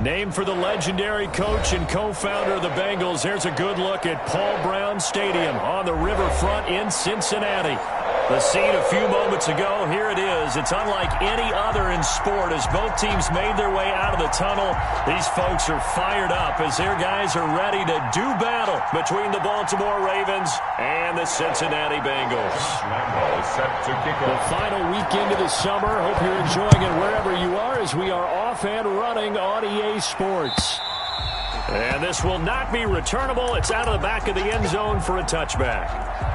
Named for the legendary coach and co-founder of the Bengals, here's a good look at Paul Brown Stadium on the riverfront in Cincinnati. The scene a few moments ago, here it is. It's unlike any other in sport as both teams made their way out of the tunnel. These folks are fired up as their guys are ready to do battle between the Baltimore Ravens and the Cincinnati Bengals. The final weekend of the summer. Hope you're enjoying it wherever you are as we are off and running on EA Sports. And this will not be returnable. It's out of the back of the end zone for a touchback.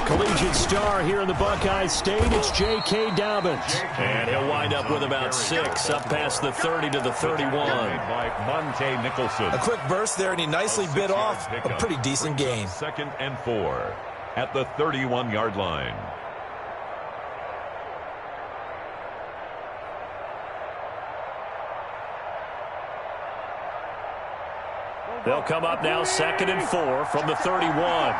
Collegiate star here in the Buckeye State, it's J.K. Dobbins. And he'll wind up with about 6, up past the 30 to the 31. A quick burst there, and he nicely bit off a pretty decent gain. 2nd and 4 at the 31-yard line. They'll come up now 2nd and 4 from the 31.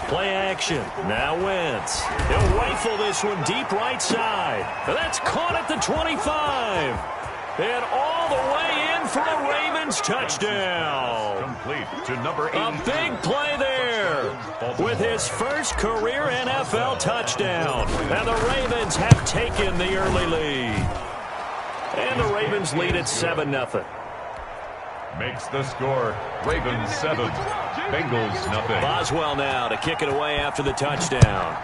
Play action. Now Wentz. He'll rifle this one deep right side. That's caught at the 25. And all the way in for a Ravens touchdown. Complete to number 8. A big play there with his first career NFL touchdown. And the Ravens have taken the early lead. And the Ravens lead at 7-0. Makes the score Ravens 7, Bengals nothing. Boswell now to kick it away after the touchdown.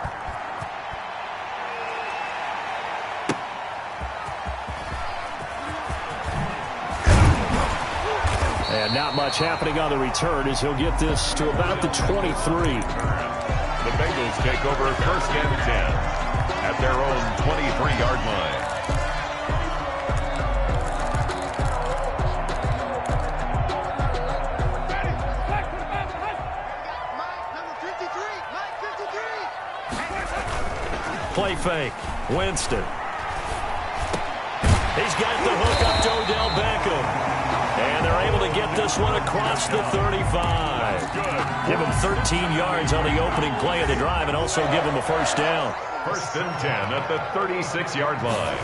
And not much happening on the return as he'll get this to about the 23. The Bengals take over 1st and 10 at their own 23-yard line. Play fake. Winston. He's got the hook up to Odell Beckham. And they're able to get this one across the 35. Give him 13 yards on the opening play of the drive and also give him a first down. 1st and 10 at the 36-yard line.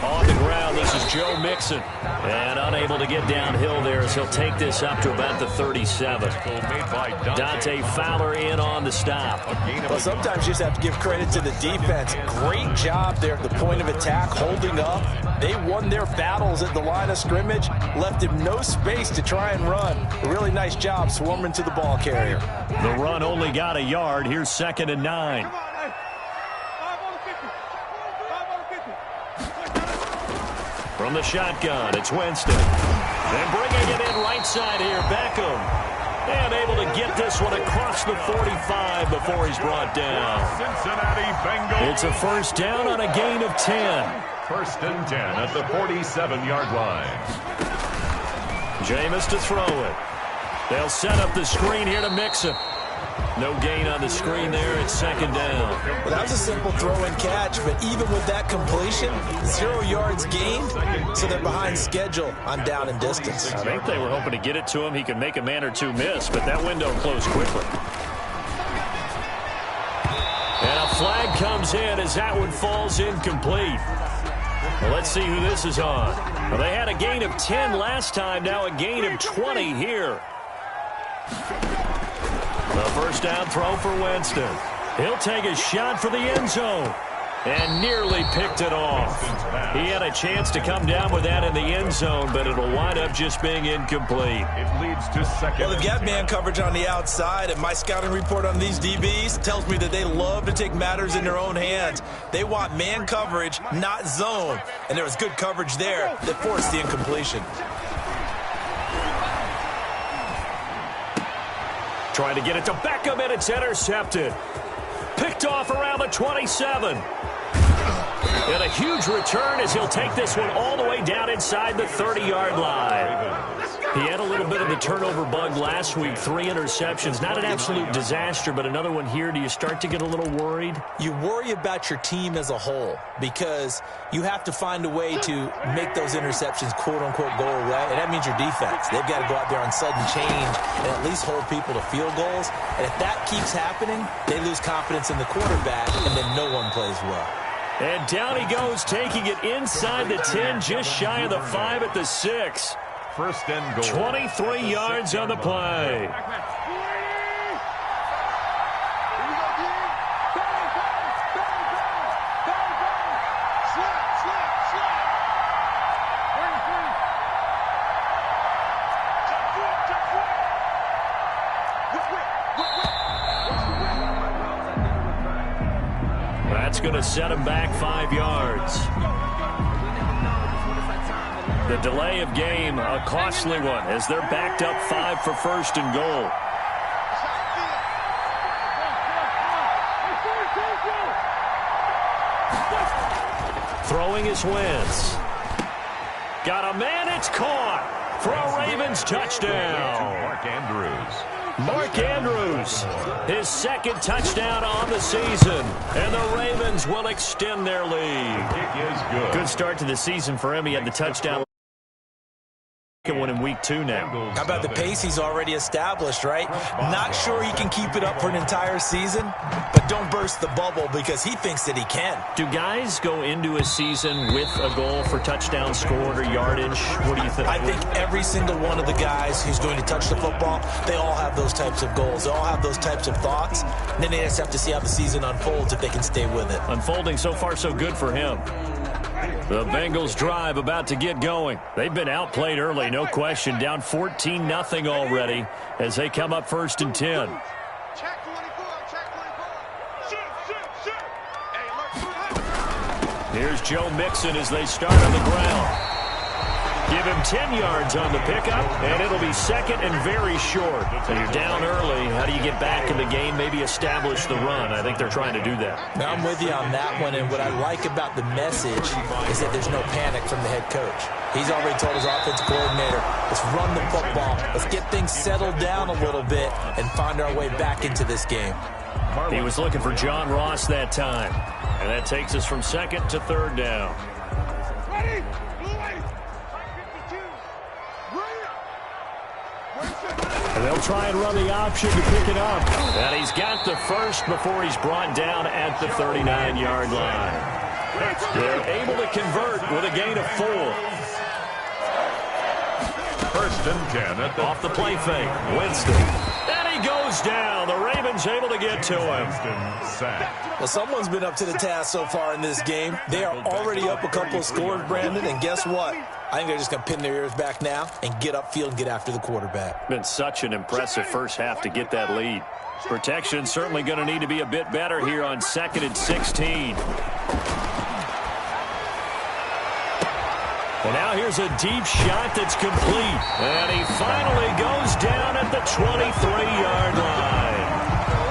On the ground, this is Joe Mixon. And unable to get downhill there as he'll take this up to about the 37. Dante Fowler in on the stop. Well, sometimes you just have to give credit to the defense. Great job there at the point of attack, holding up. They won their battles at the line of scrimmage, left him no space to try and run. A really nice job swarming to the ball carrier. The run only got a yard. Here's 2nd and 9. From the shotgun, it's Winston. And bringing it in right side here, Beckham. And able to get this one across the 45 before he's brought down. Cincinnati Bengals. It's a first down on a gain of 10. 1st and 10 at the 47-yard line. Jameis to throw it. They'll set up the screen here to Mixon. No gain on the screen there. It's 2nd down. Well, that was a simple throw and catch, but even with that completion, 0 yards gained, so they're behind schedule on down and distance. I think they were hoping to get it to him. He could make a man or two miss, but that window closed quickly. And a flag comes in as that one falls incomplete. Well, let's see who this is on. Well, they had a gain of 10 last time, now a gain of 20 here. The first down throw for Winston. He'll take a shot for the end zone. And nearly picked it off. He had a chance to come down with that in the end zone, but it'll wind up just being incomplete. It leads to 2nd. Well, they've got man coverage on the outside, and my scouting report on these DBs tells me that they love to take matters in their own hands. They want man coverage, not zone. And there was good coverage there that forced the incompletion. Trying to get it to Beckham, and it's intercepted. Picked off around the 27. And a huge return as he'll take this one all the way down inside the 30-yard line. He had a little bit of the turnover bug last week, 3 interceptions. Not an absolute disaster, but another one here. Do you start to get a little worried? You worry about your team as a whole because you have to find a way to make those interceptions, quote-unquote, go away, and that means your defense. They've got to go out there on sudden change and at least hold people to field goals. And if that keeps happening, they lose confidence in the quarterback, and then no one plays well. And down he goes, taking it inside the 10, just shy of the 5 at the 6. First and goal. 23 yards on the play. That's going to set him back 5 yards. The delay of game, a costly one, as they're backed up 5 for first and goal. Throwing his Wentz. Got a man, it's caught for a Ravens touchdown. Mark Andrews, his second touchdown on the season, and the Ravens will extend their lead. Good start to the season for him. He had the touchdown. One in week 2 now. How about the pace he's already established, right? Not sure he can keep it up for an entire season, but don't burst the bubble because he thinks that he can. Do guys go into a season with a goal for touchdown scored or yardage? What do you think? I think every single one of the guys who's going to touch the football, they all have those types of goals. They all have those types of thoughts. And then they just have to see how the season unfolds if they can stay with it. Unfolding so far so good for him. The Bengals drive about to get going. They've been outplayed early, no question. Down 14-0 already as they come up first and 10. Here's Joe Mixon as they start on the ground. Give him 10 yards on the pickup, and it'll be second and very short. So you're down early. How do you get back in the game, maybe establish the run? I think they're trying to do that. Now, I'm with you on that one, and what I like about the message is that there's no panic from the head coach. He's already told his offensive coordinator, let's run the football. Let's get things settled down a little bit and find our way back into this game. He was looking for John Ross that time, and that takes us from second to third down. And they'll try and run the option to pick it up. And he's got the first before he's brought down at the 39-yard line. They're able to convert with a gain of 4. First and 10 at the off the play fake. Winston. And he goes down. The Ravens able to get to him. Well, someone's been up to the task so far in this game. They are already up a couple of scores, Brandon, and guess what? I think they're just going to pin their ears back now and get upfield and get after the quarterback. Been such an impressive first half to get that lead. Protection certainly going to need to be a bit better here on 2nd and 16. And now here's a deep shot that's complete. And he finally goes down at the 23-yard line.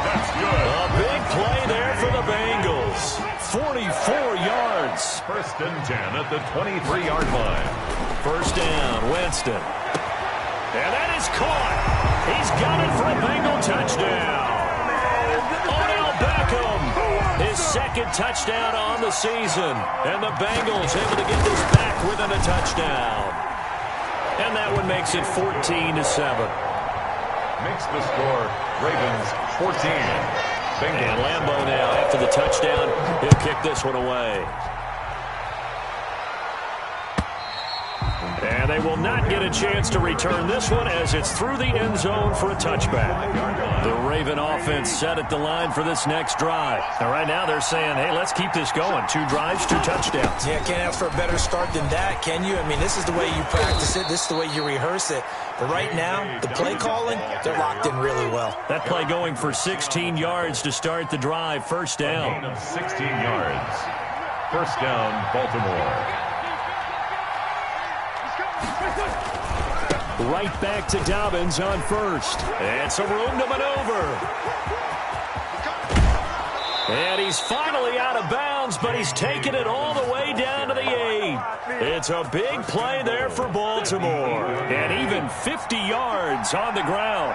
That's good. A big play there for the Bengals. 44 yards. First and 10 at the 23-yard line. First down, Winston. And that is caught. He's got it for a Bengal touchdown. Odell Beckham, his second touchdown on the season. And the Bengals able to get this back within a touchdown. And that one makes it 14-7. Makes the score Ravens 14. Bengals. And Lambeau now, after the touchdown, he'll kick this one away. And they will not get a chance to return this one as it's through the end zone for a touchback. The Raven offense set at the line for this next drive. And right now they're saying, hey, let's keep this going. 2 drives, 2 touchdowns. Yeah, can't ask for a better start than that, can you? I mean, this is the way you practice it. This is the way you rehearse it. But right now, the play calling, they're locked in really well. That play going for 16 yards to start the drive. First down. A gain of 16 yards. First down, Baltimore. Right back to Dobbins on first. And some room to maneuver. he's finally out of bounds, but he's taken it all the way down to the 8. It's a big play there for Baltimore. And even 50 yards on the ground.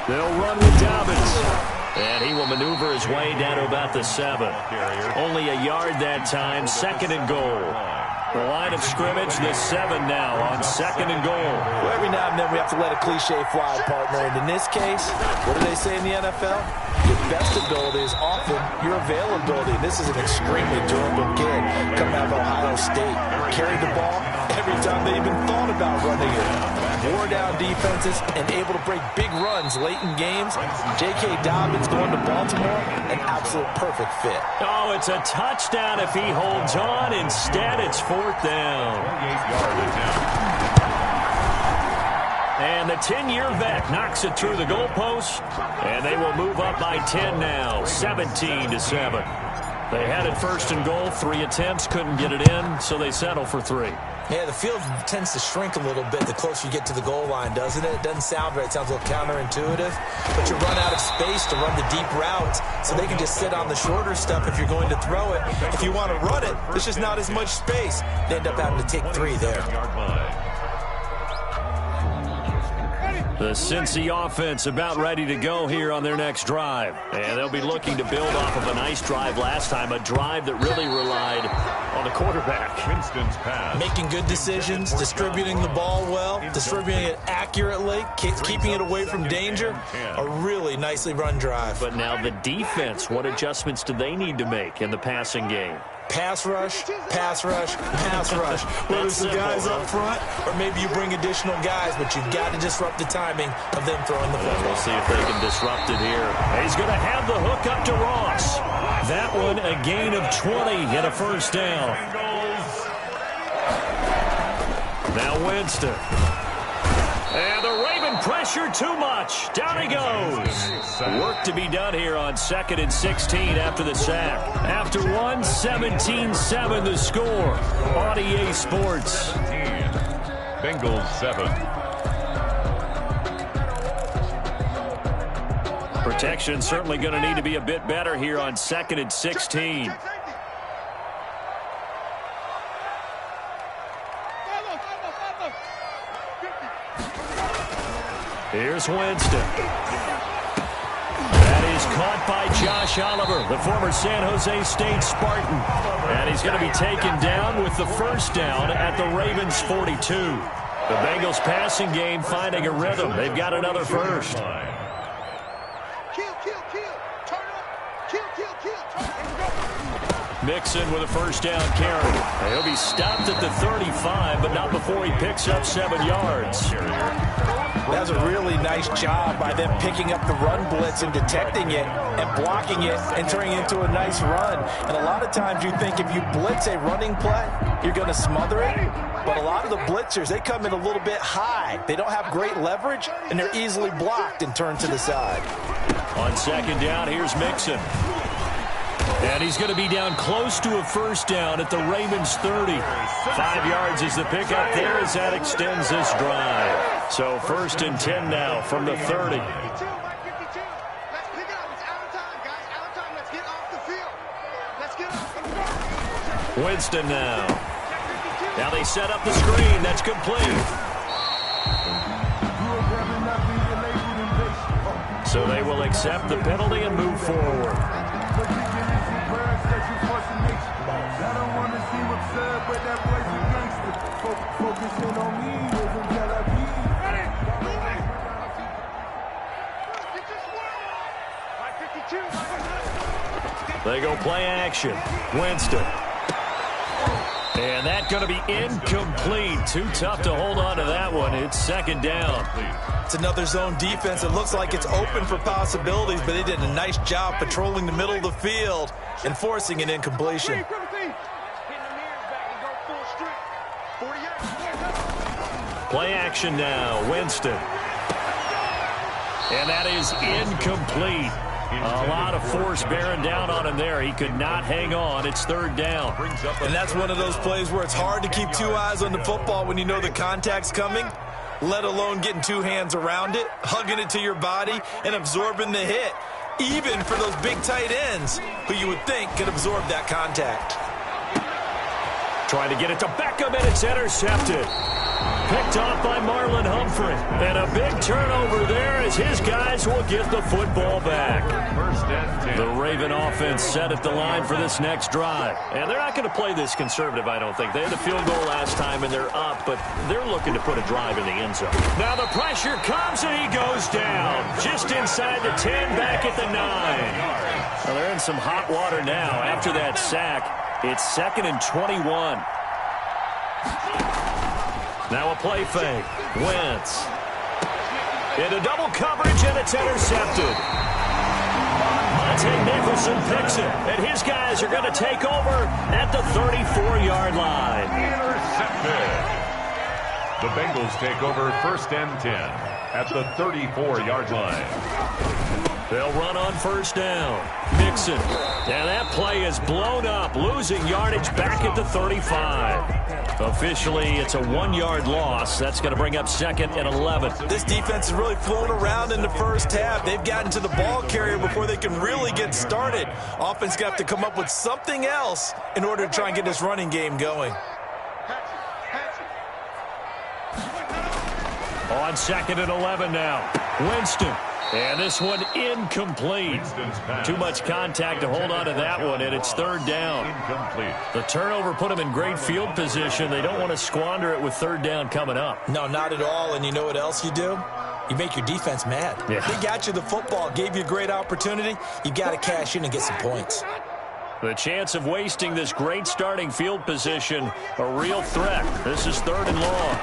They'll run with Dobbins. And he will maneuver his way down to about the 7. Only a yard that time, 2nd and goal. The line of scrimmage, the 7 now on 2nd and goal. Well, every now and then we have to let a cliche fly, partner. And in this case, what do they say in the NFL? Your best ability is often your availability. And this is an extremely durable kid coming out of Ohio State. Carried the ball every time they even thought about running it. Wore down defenses and able to break big runs late in games. J.K. Dobbins going to Baltimore, an absolute perfect fit. Oh, it's a touchdown if he holds on. Instead, it's 4th down. And the 10-year vet knocks it through the goalpost, and they will move up by 10 now, 17-7. They had it 1st and goal, 3 attempts, couldn't get it in, so they settle for 3. Yeah, the field tends to shrink a little bit the closer you get to the goal line, doesn't it? It doesn't sound right. It sounds a little counterintuitive. But you run out of space to run the deep routes, so they can just sit on the shorter stuff if you're going to throw it. If you want to run it, there's just not as much space. They end up having to take 3 there. The Cincy offense about ready to go here on their next drive. And they'll be looking to build off of a nice drive last time, a drive that really relied on the quarterback. Winston's pass. Making good decisions, distributing the ball well, distributing it accurately, keeping it away from danger. A really nicely run drive. But now the defense, what adjustments do they need to make in the passing game? Pass rush, pass rush, pass rush. Whether it's the guys up front or maybe you bring additional guys, but you've got to disrupt the timing of them throwing the football. We'll see if they can disrupt it here. He's going to have the hook up to Ross. That one a gain of 20 and a 1st down. Now Winston. And the Raven pressure too much. Down he goes. Work to be done here on 2nd and 16 after the sack. After 1, 17-7 the score on EA Sports. Bengals 7. Protection certainly going to need to be a bit better here on 2nd and 16. Here's Winston. That is caught by Josh Oliver, the former San Jose State Spartan. And he's going to be taken down with the 1st down at the Ravens' 42. The Bengals passing game finding a rhythm. They've got another 1st. Mixon with a 1st down carry. He'll be stopped at the 35, but not before he picks up 7 yards. That was a really nice job by them picking up the run blitz and detecting it and blocking it and turning it into a nice run. And a lot of times you think if you blitz a running play, you're going to smother it. But a lot of the blitzers, they come in a little bit high. They don't have great leverage, and they're easily blocked and turned to the side. On 2nd down, here's Mixon. And he's going to be down close to a 1st down at the Ravens' 30. 5 yards is the pickup there as that extends this drive. So 1st and 10 now from the 30. Winston now. Now they set up the screen. That's complete. So they will accept the penalty and move forward. They go play action. Winston. And that's going to be incomplete. Too tough to hold on to that one. It's 2nd down. It's another zone defense. It looks like it's open for possibilities, but they did a nice job patrolling the middle of the field and forcing an incompletion. Play action now. Winston. And that is incomplete. A lot of force bearing down on him there. He could not hang on. It's 3rd down. And that's one of those plays where it's hard to keep 2 eyes on the football when you know the contact's coming. let alone getting two hands around it, hugging it to your body, and absorbing the hit, even for those big tight ends who you would think could absorb that contact. Trying to get it to Beckham, and it's intercepted. Picked off by Marlon Humphrey. And a big turnover there as his guys will get the football back. First and 10. The Raven offense set at the line for this next drive. And they're not going to play this conservative, I don't think. They had the field goal last time, and they're up, but they're looking to put a drive in the end zone. Now the pressure comes, and he goes down. Just inside the 10, back at the 9. Well, they're in some hot water now after that sack. It's 2nd and 21. Now a play fake. Wentz. Into double coverage, and it's intercepted. Monte Nicholson picks it, and his guys are going to take over at the 34-yard line. Intercepted. The Bengals take over 1st and 10 at the 34-yard line. They'll run on 1st down. Mixon. And that play is blown up, losing yardage back at the 35. Officially, it's a 1-yard loss. That's going to bring up 2nd and 11. This defense is really flown around in the first half. They've gotten to the ball carrier before they can really get started. Offense got to come up with something else in order to try and get this running game going. On 2nd and 11 now. Winston. And this one incomplete. Too much contact to hold on to that one, and it's 3rd down. Incomplete. The turnover put them in great field position. They don't want to squander it with 3rd down coming up. No, not at all. And you know what else you do? You make your defense mad. Yeah. They got you the football, gave you a great opportunity. You got to cash in and get some points. The chance of wasting this great starting field position, a real threat. This is 3rd and long.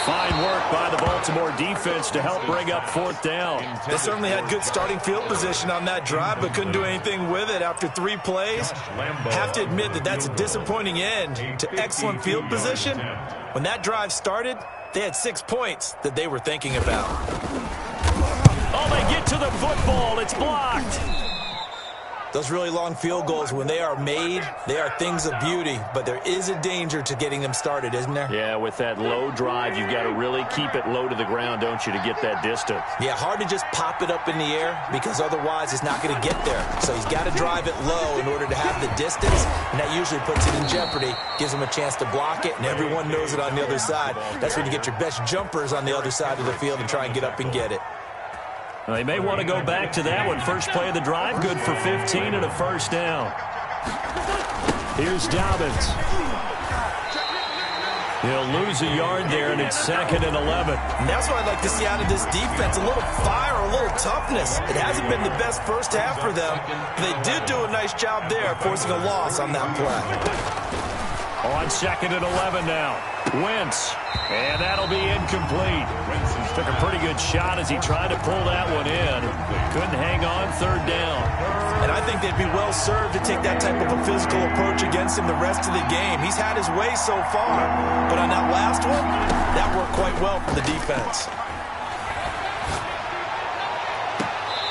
Fine work by the Baltimore defense to help bring up 4th down. They certainly had good starting field position on that drive, but couldn't do anything with it after 3 plays. Have to admit that that's a disappointing end to excellent field position. When that drive started, they had 6 points that they were thinking about. Oh, they get to the football. It's blocked. Those really long field goals, when they are made, they are things of beauty, but there is a danger to getting them started, isn't there? Yeah, with that low drive, you've got to really keep it low to the ground, don't you, to get that distance. Yeah, hard to just pop it up in the air because otherwise it's not going to get there. So he's got to drive it low in order to have the distance, and that usually puts it in jeopardy, gives him a chance to block it, and everyone knows it on the other side. That's when you get your best jumpers on the other side of the field and try and get up and get it. Well, they may want to go back to that one. First play of the drive, good for 15 and a 1st down. Here's Dobbins. He'll lose a yard there, and it's 2nd and 11. And that's what I'd like to see out of this defense, a little fire, a little toughness. It hasn't been the best first half for them, but they did do a nice job there, forcing a loss on that play. On 2nd and 11 now. Wentz. And that'll be incomplete. Took a pretty good shot as he tried to pull that one in. Couldn't hang on, 3rd down. And I think they'd be well served to take that type of a physical approach against him the rest of the game. He's had his way so far, but on that last one, that worked quite well for the defense.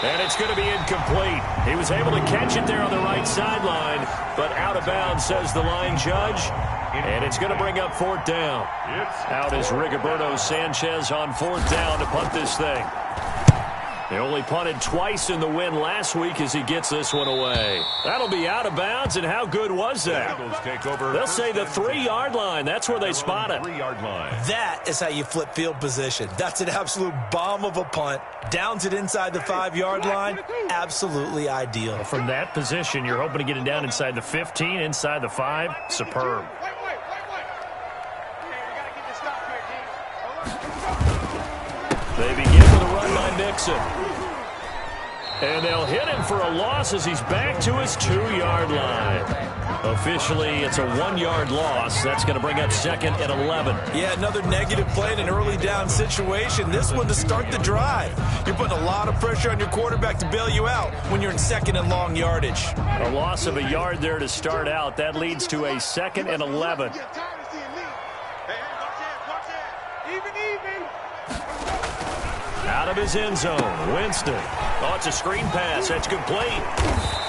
And it's going to be incomplete. He was able to catch it there on the right sideline, but out of bounds, says the line judge. And it's going to bring up 4th down. Out is Rigoberto Sanchez on 4th down to punt this thing. They only punted twice in the win last week as he gets this one away. That'll be out of bounds, and how good was that? They'll say the 3-yard line. That's where they spot it. 3-yard line. That is how you flip field position. That's an absolute bomb of a punt. Downs it inside the 5-yard line. Absolutely ideal. From that position, you're hoping to get it down inside the 15, inside the 5. Superb. They begin with a run by Mixon. And they'll hit him for a loss as he's back to his 2-yard line. Officially, it's a 1-yard loss. That's going to bring up 2nd and 11. Yeah, another negative play in an early down situation. This one to start the drive. You're putting a lot of pressure on your quarterback to bail you out when you're in 2nd and long yardage. A loss of a yard there to start out. That leads to a 2nd and 11. Out of his end zone, Winston. Oh, it's a screen pass. That's complete.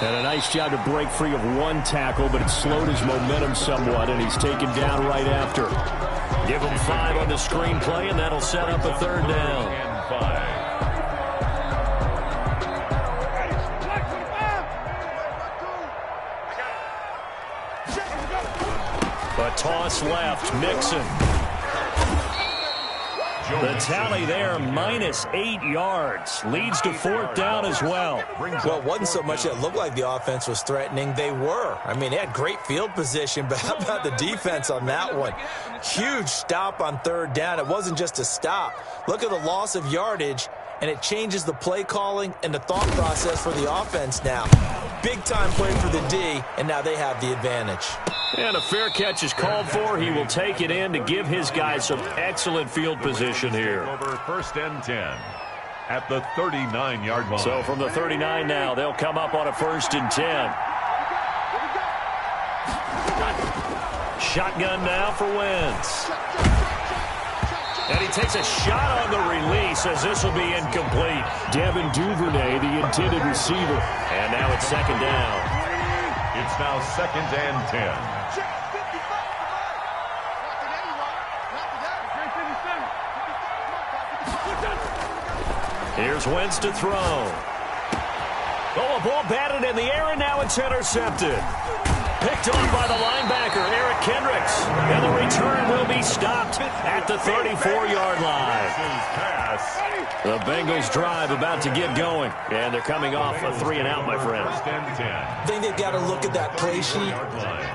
And a nice job to break free of one tackle, but it slowed his momentum somewhat, and he's taken down right after. Give them 5 on the screenplay, and that'll set up a 3rd down. And 5. A toss left, Mixon. The tally there, minus 8 yards. Leads to 4th down as well. Well, it wasn't so much that it looked like the offense was threatening. They were. I mean, they had great field position, but how about the defense on that one? Huge stop on 3rd down. It wasn't just a stop. Look at the loss of yardage, and it changes the play calling and the thought process for the offense now. Big-time play for the D, and now they have the advantage. And a fair catch is called for. He will take it in to give his guys some excellent field position here. Over 1st and 10 at the 39-yard line. So from the 39 now, they'll come up on a 1st and 10. Shotgun now for Wentz. And he takes a shot on the release as this will be incomplete. Devin Duvernay, the intended receiver. And now it's 2nd down. It's now 2nd and 10. Here's Wentz to throw. Oh, a ball batted in the air, and now it's intercepted. Picked on by the linebacker, Eric Kendricks. And the return will be stopped at the 34-yard line. The Bengals drive about to get going. And they're coming off a 3-and-out, my friend. I think they've got to look at that play sheet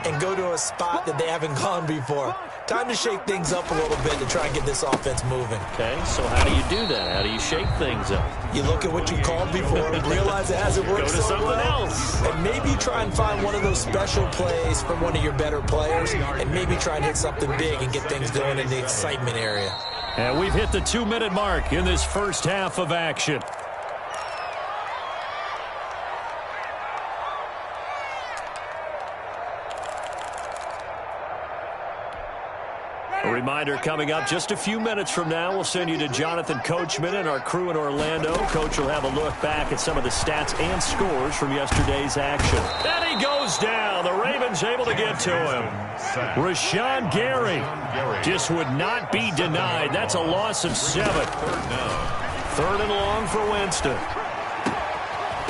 and go to a spot that they haven't gone before. Time to shake things up a little bit to try and get this offense moving. Okay, so how do you do that? How do you shake things up? You look at what you called before and realize it hasn't worked Go to so something well. else. And maybe try and find one of those special plays from one of your better players and maybe try and hit something big and get things going in the excitement area. And we've hit the 2-minute mark in this first half of action. A reminder coming up just a few minutes from now, we'll send you to Jonathan Coachman and our crew in Orlando. Coach will have a look back at some of the stats and scores from yesterday's action. And he goes down. The Ravens able to get to him. Rashawn Gary just would not be denied. That's a loss of 7. 3rd and long for Winston.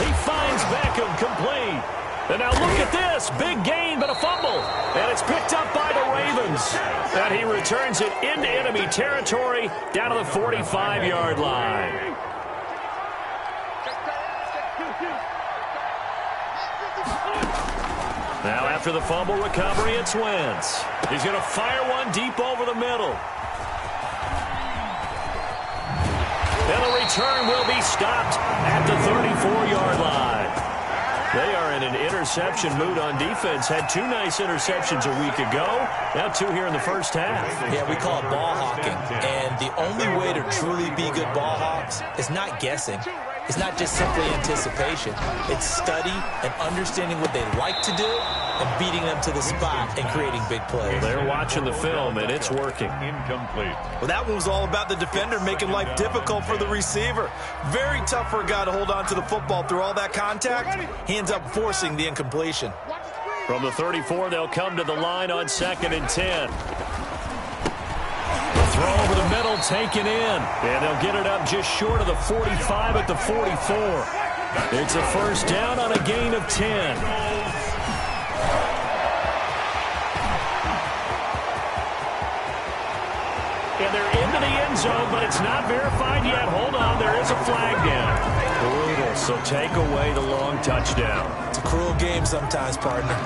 He finds Beckham complete. And now look at this. Big gain, but a fumble. And it's picked up by the Ravens. And he returns it into enemy territory down to the 45-yard line. Now after the fumble recovery, it's Wentz. He's going to fire one deep over the middle. And the return will be stopped at the 34-yard line. They are in an interception mood on defense. Had 2 nice interceptions a week ago. Now 2 here in the first half. Yeah, we call it ball hawking. And the only way to truly be good ball hawks is not guessing. It's not just simply anticipation. It's study and understanding what they like to do and beating them to the spot and creating big plays. They're watching the film, and it's working. Incomplete. Well, that one was all about the defender making life difficult for the receiver. Very tough for a guy to hold on to the football through all that contact. He ends up forcing the incompletion. From the 34, they'll come to the line on 2nd and 10. Throw over the middle, taken in. And they'll get it up just short of the 45 at the 44. It's a first down on a gain of 10. And they're into the end zone, but it's not verified yet. Hold on, there is a flag down. Brutal, so take away the long touchdown. It's a cruel game sometimes, partner.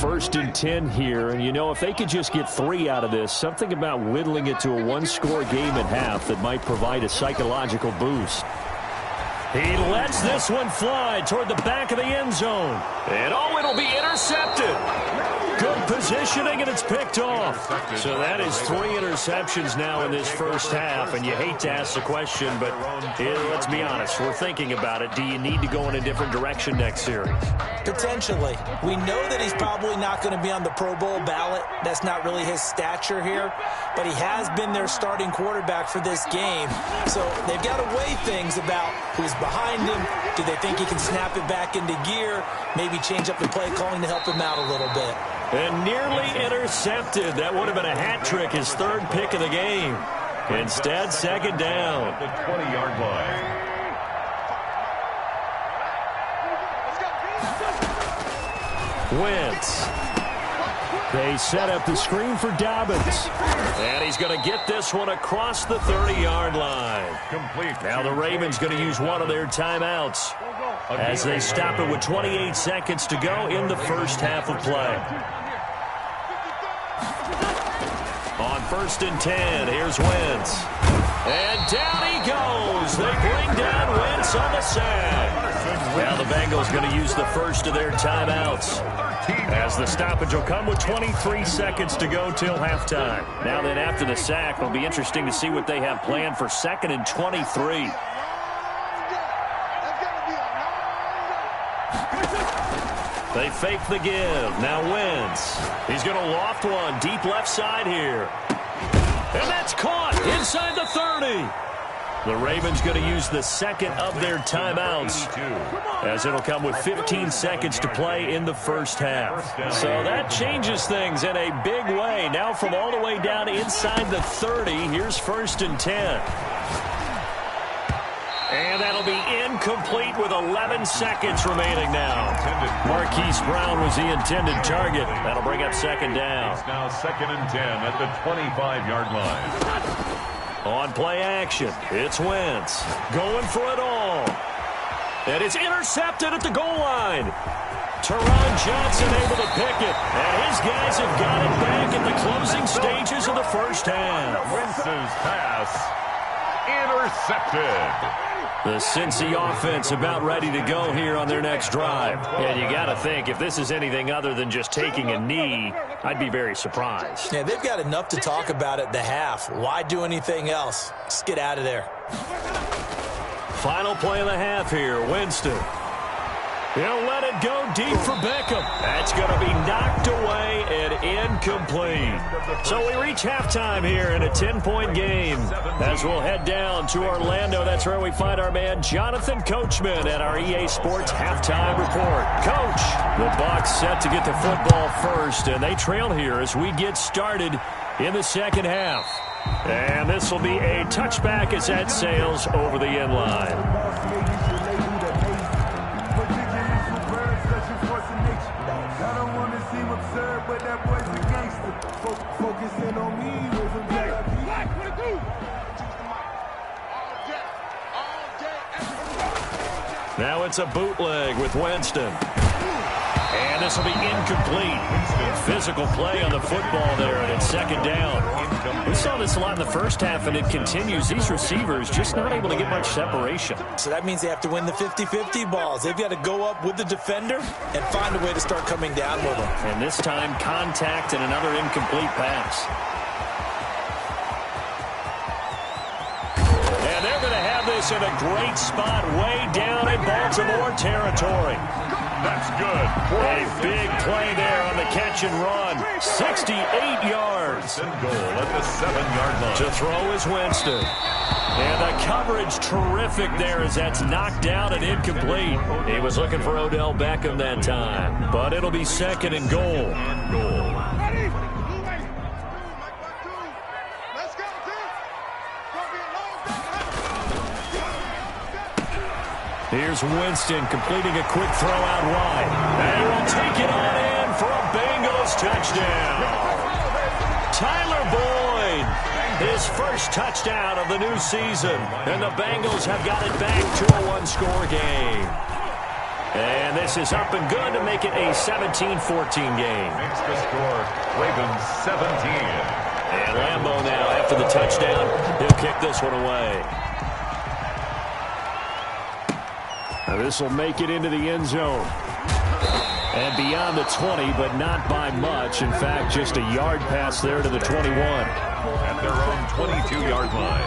1st and 10 here, and you know, if they could just get 3 out of this, something about whittling it to a 1-score game at half that might provide a psychological boost. He lets this one fly toward the back of the end zone. And oh, it'll be intercepted. Good positioning, and it's picked off. So that is 3 interceptions now in this first half, and you hate to ask the question, but let's be honest. We're thinking about it. Do you need to go in a different direction next series? Potentially. We know that he's probably not going to be on the Pro Bowl ballot. That's not really his stature here, but he has been their starting quarterback for this game. So they've got to weigh things about who's behind him. Do they think he can snap it back into gear? Maybe change up the play calling to help him out a little bit. And nearly intercepted. That would have been a hat trick, his third pick of the game. Instead, second down. The 20-yard line. Wentz. They set up the screen for Dobbins. And he's going to get this one across the 30-yard line. Complete. Now the Ravens going to use one of their timeouts as they stop it with 28 seconds to go in the first half of play. On 1st and 10, here's Wentz. And down he goes. They bring down Wentz on the sack. Now the Bengals going to use the first of their timeouts, as the stoppage will come with 23 seconds to go till halftime. Now then, after the sack, it'll be interesting to see what they have planned for 2nd and 23. They fake the give. Now Wentz. He's going to loft one deep left side here. And that's caught inside the 30. The Ravens going to use the second of their timeouts, as it'll come with 15 seconds to play in the first half. So that changes things in a big way. Now from all the way down inside the 30, here's 1st and 10. And that'll be incomplete with 11 seconds remaining now. Marquise Brown was the intended target. That'll bring up second down. It's now 2nd and 10 at the 25-yard line. On play action, it's Wentz going for it all. And it's intercepted at the goal line. Teron Johnson able to pick it. And his guys have got it back in the closing stages of the first half. Wentz's pass intercepted. The Cincy offense about ready to go here on their next drive. And you got to think, if this is anything other than just taking a knee, I'd be very surprised. Yeah, they've got enough to talk about at the half. Why do anything else? Just get out of there. Final play of the half here, Winston. He'll let it go deep for Beckham. That's going to be knocked away and incomplete. So we reach halftime here in a 10-point game. As we'll head down to Orlando, that's where we find our man Jonathan Coachman at our EA Sports Halftime Report. Coach, the Bucs set to get the football first, and they trail here as we get started in the second half. And this will be a touchback as that sails over the end line. Now it's a bootleg with Winston. And this will be incomplete. Physical play on the football there, and it's second down. We saw this a lot in the first half, and it continues. These receivers just not able to get much separation. So that means they have to win the 50-50 balls. They've got to go up with the defender and find a way to start coming down with them. And this time, contact and another incomplete pass. And they're going to have this in a great spot way down in Baltimore territory. That's good. A big play there on the catch and run. 68 yards. And goal at the 7-yard line. To throw is Winston. And the coverage terrific there as that's knocked out and incomplete. He was looking for Odell Beckham that time. But it'll be second and goal. Here's Winston completing a quick throw out wide. And he will take it on in for a Bengals touchdown. Tyler Boyd, his first touchdown of the new season. And the Bengals have got it back to a one-score game. And this is up and good to make it a 17-14 game. Makes the score Ravens 17. And Lambeau now, after the touchdown, he'll kick this one away. Now this will make it into the end zone. And beyond the 20, but not by much. In fact, just a yard pass there to the 21. At their own 22-yard line.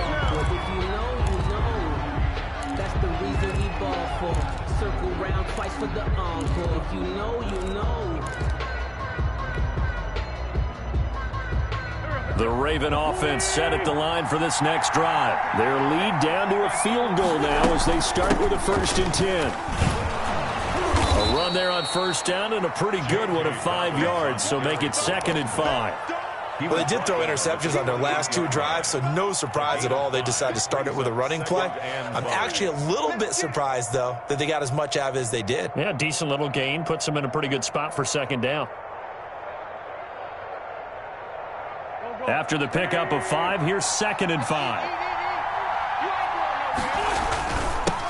That's the reason we ball for. Circle round twice for the encore. If you know, you know. The Raven offense set at the line for this next drive. Their lead down to a field goal now as they start with a 1st and 10. A run there on 1st down and a pretty good one of 5 yards, so make it 2nd and 5. Well, they did throw interceptions on their last 2 drives, so no surprise at all they decided to start it with a running play. I'm actually a little bit surprised, though, that they got as much out of it as they did. Yeah, decent little gain. Puts them in a pretty good spot for 2nd down. After the pickup of 5, here's 2nd and 5.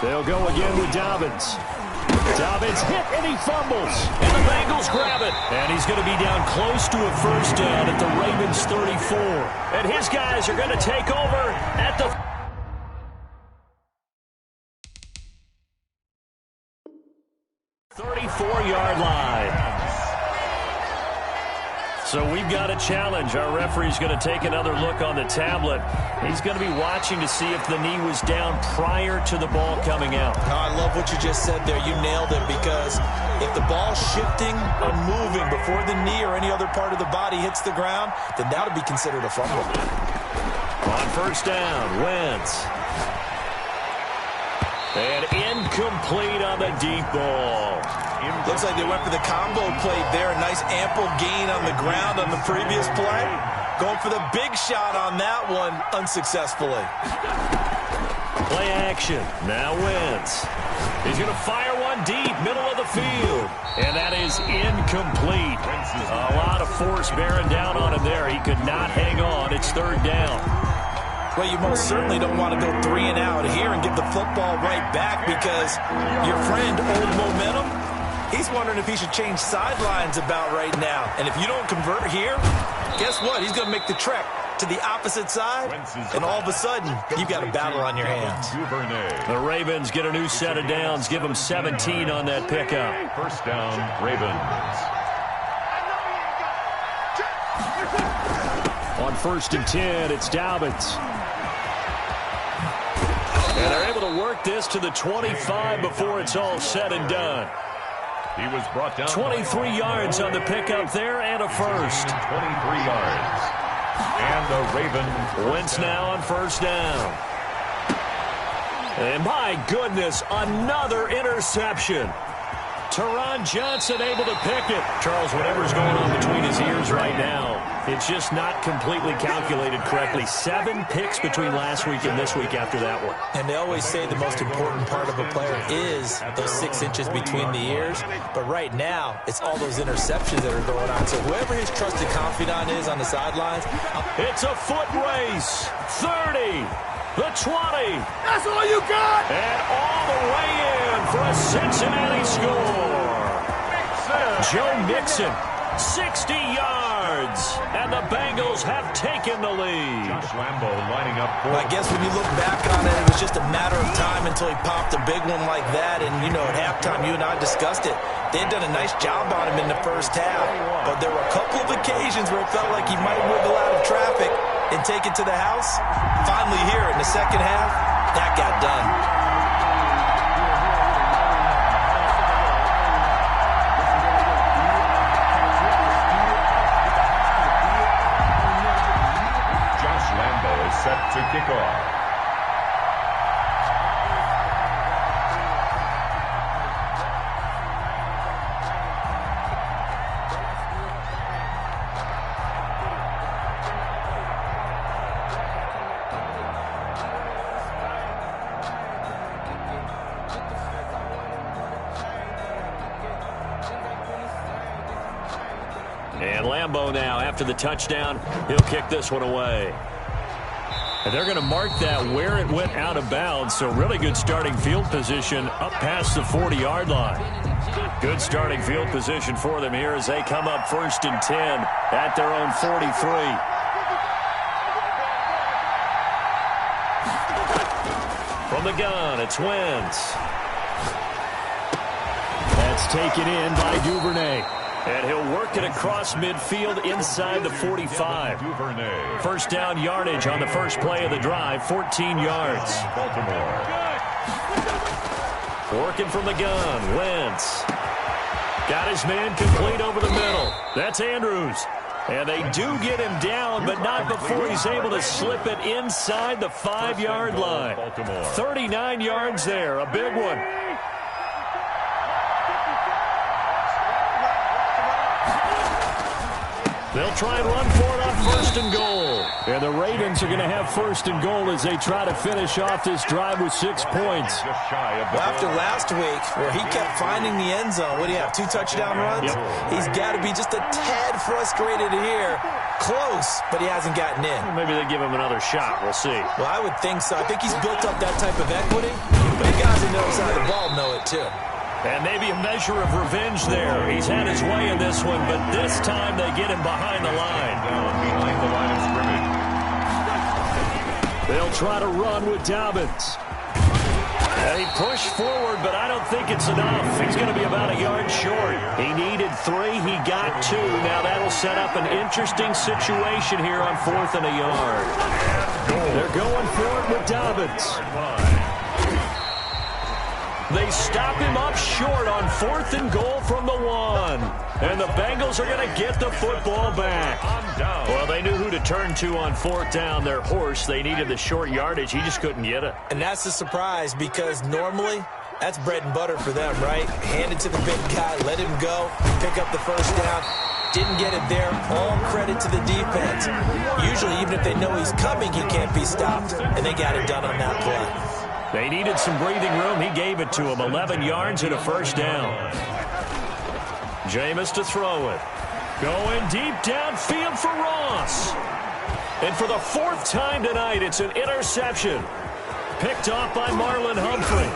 They'll go again with Dobbins. Dobbins hit and he fumbles. And the Bengals grab it. And he's going to be down close to a 1st down at the Ravens 34. And his guys are going to take over at the 34-yard line. So we've got a challenge. Our referee's going to take another look on the tablet. He's going to be watching to see if the knee was down prior to the ball coming out. Oh, I love what you just said there. You nailed it, because if the ball's shifting or moving before the knee or any other part of the body hits the ground, then that would be considered a fumble. On 1st down, Wentz. And incomplete on the deep ball. Looks like they went for the combo play there. A nice ample gain on the ground on the previous play. Going for the big shot on that one unsuccessfully. Play action. Now Wentz. He's going to fire one deep, middle of the field. And that is incomplete. A lot of force bearing down on him there. He could not hang on. It's 3rd down. Well, you most certainly don't want to go 3 and out here and give the football right back, because your friend, Old Momentum, he's wondering if he should change sidelines about right now. And if you don't convert here, guess what? He's going to make the trek to the opposite side, and all of a sudden, you've got a battle on your hands. The Ravens get a new set of downs, give them 17 on that pickup. 1st down, Ravens. On 1st and 10, it's Dobbins. And they're able to work this to the 25 before it's all said and done. He was brought down 23 yards on the pickup there and a 1st. 23 yards. And the Ravens. Wentz now on 1st down. And my goodness, another interception. Teron Johnson able to pick it. Charles, whatever's going on between his ears right now, it's just not completely calculated correctly. 7 picks between last week and this week after that one. And they always say the most important part of a player is those 6 inches between the ears. But right now, it's all those interceptions that are going on. So whoever his trusted confidant is on the sidelines. It's a foot race. 30. The 20. That's all you got. And all the way in for a Cincinnati score. Joe Mixon, 60 yards. And the Bengals have taken the lead. Josh Lambo lining up for. I guess when you look back on it, it was just a matter of time until he popped a big one like that. And, you know, at halftime, you and I discussed it. They had done a nice job on him in the 1st half. But there were a couple of occasions where it felt like he might wiggle out of traffic and take it to the house. Finally here in the 2nd half, that got done. Set to kick off. And Lambo now, after the touchdown, he'll kick this one away. And they're going to mark that where it went out of bounds, so really good starting field position up past the 40-yard line. Good starting field position for them here as they come up 1st and 10 at their own 43. From the gun, it's Wentz. It's taken in by Duvernay. And he'll work it across midfield inside the 45. First down yardage on the first play of the drive, 14 yards. Baltimore. Working from the gun, Wentz. Got his man complete over the middle. That's Andrews. And they do get him down, but not before he's able to slip it inside the 5-yard line. 39 yards there, a big one. They'll try and run for it on first and goal. And the Ravens are going to have first and goal as they try to finish off this drive with 6 points. Well, after last week, where he kept finding the end zone, what do you have, 2 touchdown runs? Yep. He's got to be just a tad frustrated here. Close, but he hasn't gotten in. Well, maybe they give him another shot. We'll see. Well, I would think so. I think he's built up that type of equity. But the guys who know the side of the ball know it, too. And maybe a measure of revenge there. He's had his way in this one, but this time they get him behind the line. Down behind the line of scrimmage. They'll try to run with Dobbins. And he pushed forward, but I don't think it's enough. He's going to be about a yard short. He needed 3. He got 2. Now that'll set up an interesting situation here on 4th and a yard. They're going for it with Dobbins. They stop him up short on 4th and goal from the 1. And the Bengals are going to get the football back. Well, they knew who to turn to on 4th down. Their horse, they needed the short yardage. He just couldn't get it. And that's a surprise because normally that's bread and butter for them, right? Hand it to the big guy, let him go, pick up the first down. Didn't get it there. All credit to the defense. Usually, even if they know he's coming, he can't be stopped. And they got it done on that play. They needed some breathing room. He gave it to him. 11 yards and a first down. Jameis to throw it. Going deep downfield for Ross. And for the 4th time tonight, it's an interception. Picked off by Marlon Humphrey.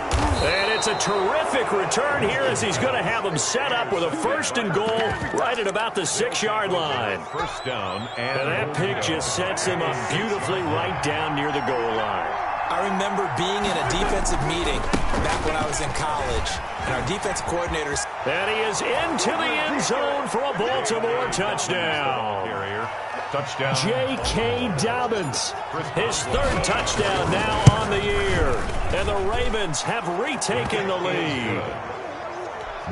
And it's a terrific return here as he's going to have him set up with a first and goal right at about the 6-yard line. First down. And that pick just sets him up beautifully right down near the goal line. I remember being in a defensive meeting back when I was in college, and our defensive coordinators. And he is into the end zone for a Baltimore touchdown. Touchdown. J.K. Dobbins, his 3rd touchdown now on the year. And the Ravens have retaken the lead.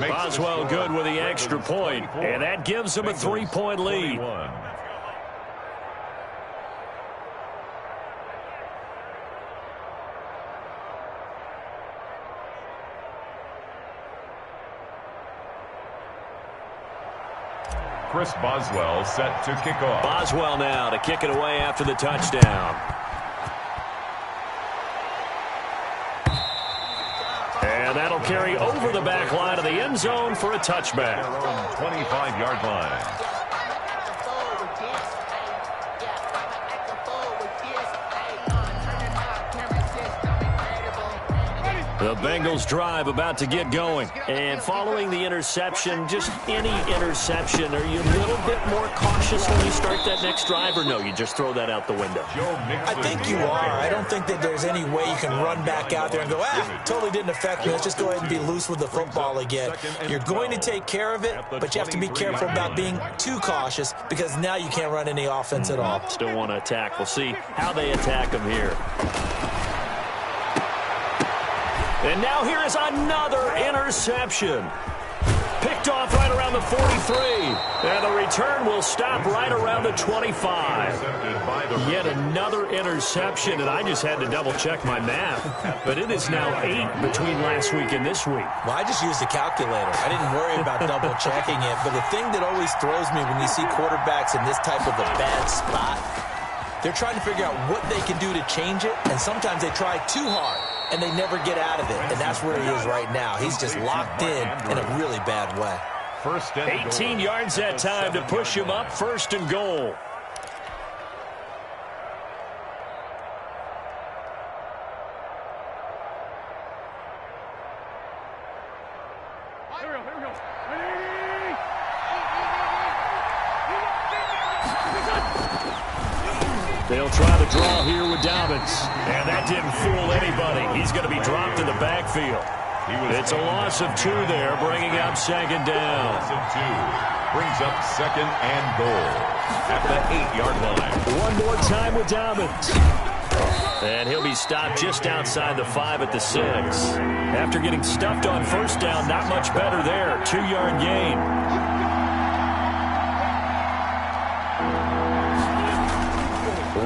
Boswell good with the extra point, and that gives them a 3-point lead. Chris Boswell set to kick off. Boswell now to kick it away after the touchdown. And that'll carry over the back line of the end zone for a touchback. 25-yard line. The Bengals drive about to get going. And following the interception, just any interception, are you a little bit more cautious when you start that next drive, or no, you just throw that out the window? I think you are. I don't think that there's any way you can run back out there and go, totally didn't affect me. Let's just go ahead and be loose with the football again. You're going to take care of it, but you have to be careful about being too cautious because now you can't run any offense at all. Still want to attack. We'll see how they attack them here. And now here is another interception. Picked off right around the 43. And the return will stop right around the 25. Yet another interception, and I just had to double-check my math. But it is now 8 between last week and this week. Well, I just used a calculator. I didn't worry about double-checking it. But the thing that always throws me when you see quarterbacks in this type of a bad spot, they're trying to figure out what they can do to change it, and sometimes they try too hard, and they never get out of it, and that's where he is right now. He's just locked in a really bad way. 18 yards that time to push him up, first and goal. They'll try to draw here with Dobbins. And that didn't fool anybody. He's going to be dropped in the backfield. It's a loss of 2 there, bringing up second down. Loss of 2 brings up second and goal at the 8-yard line. One more time with Dobbins. And he'll be stopped just outside the 5 at the 6. After getting stuffed on first down, not much better there. 2-yard gain.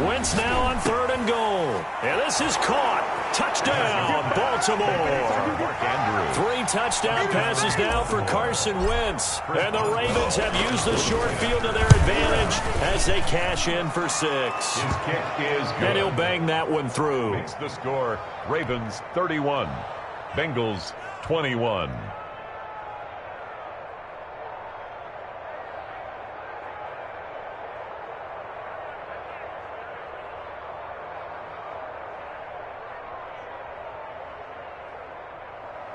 Wentz now on 3rd and goal. And this is caught. Touchdown, Baltimore. 3 touchdown passes now for Carson Wentz. And the Ravens have used the short field to their advantage as they cash in for 6. His kick is good. And he'll bang that one through. Makes the score Ravens 31, Bengals 21.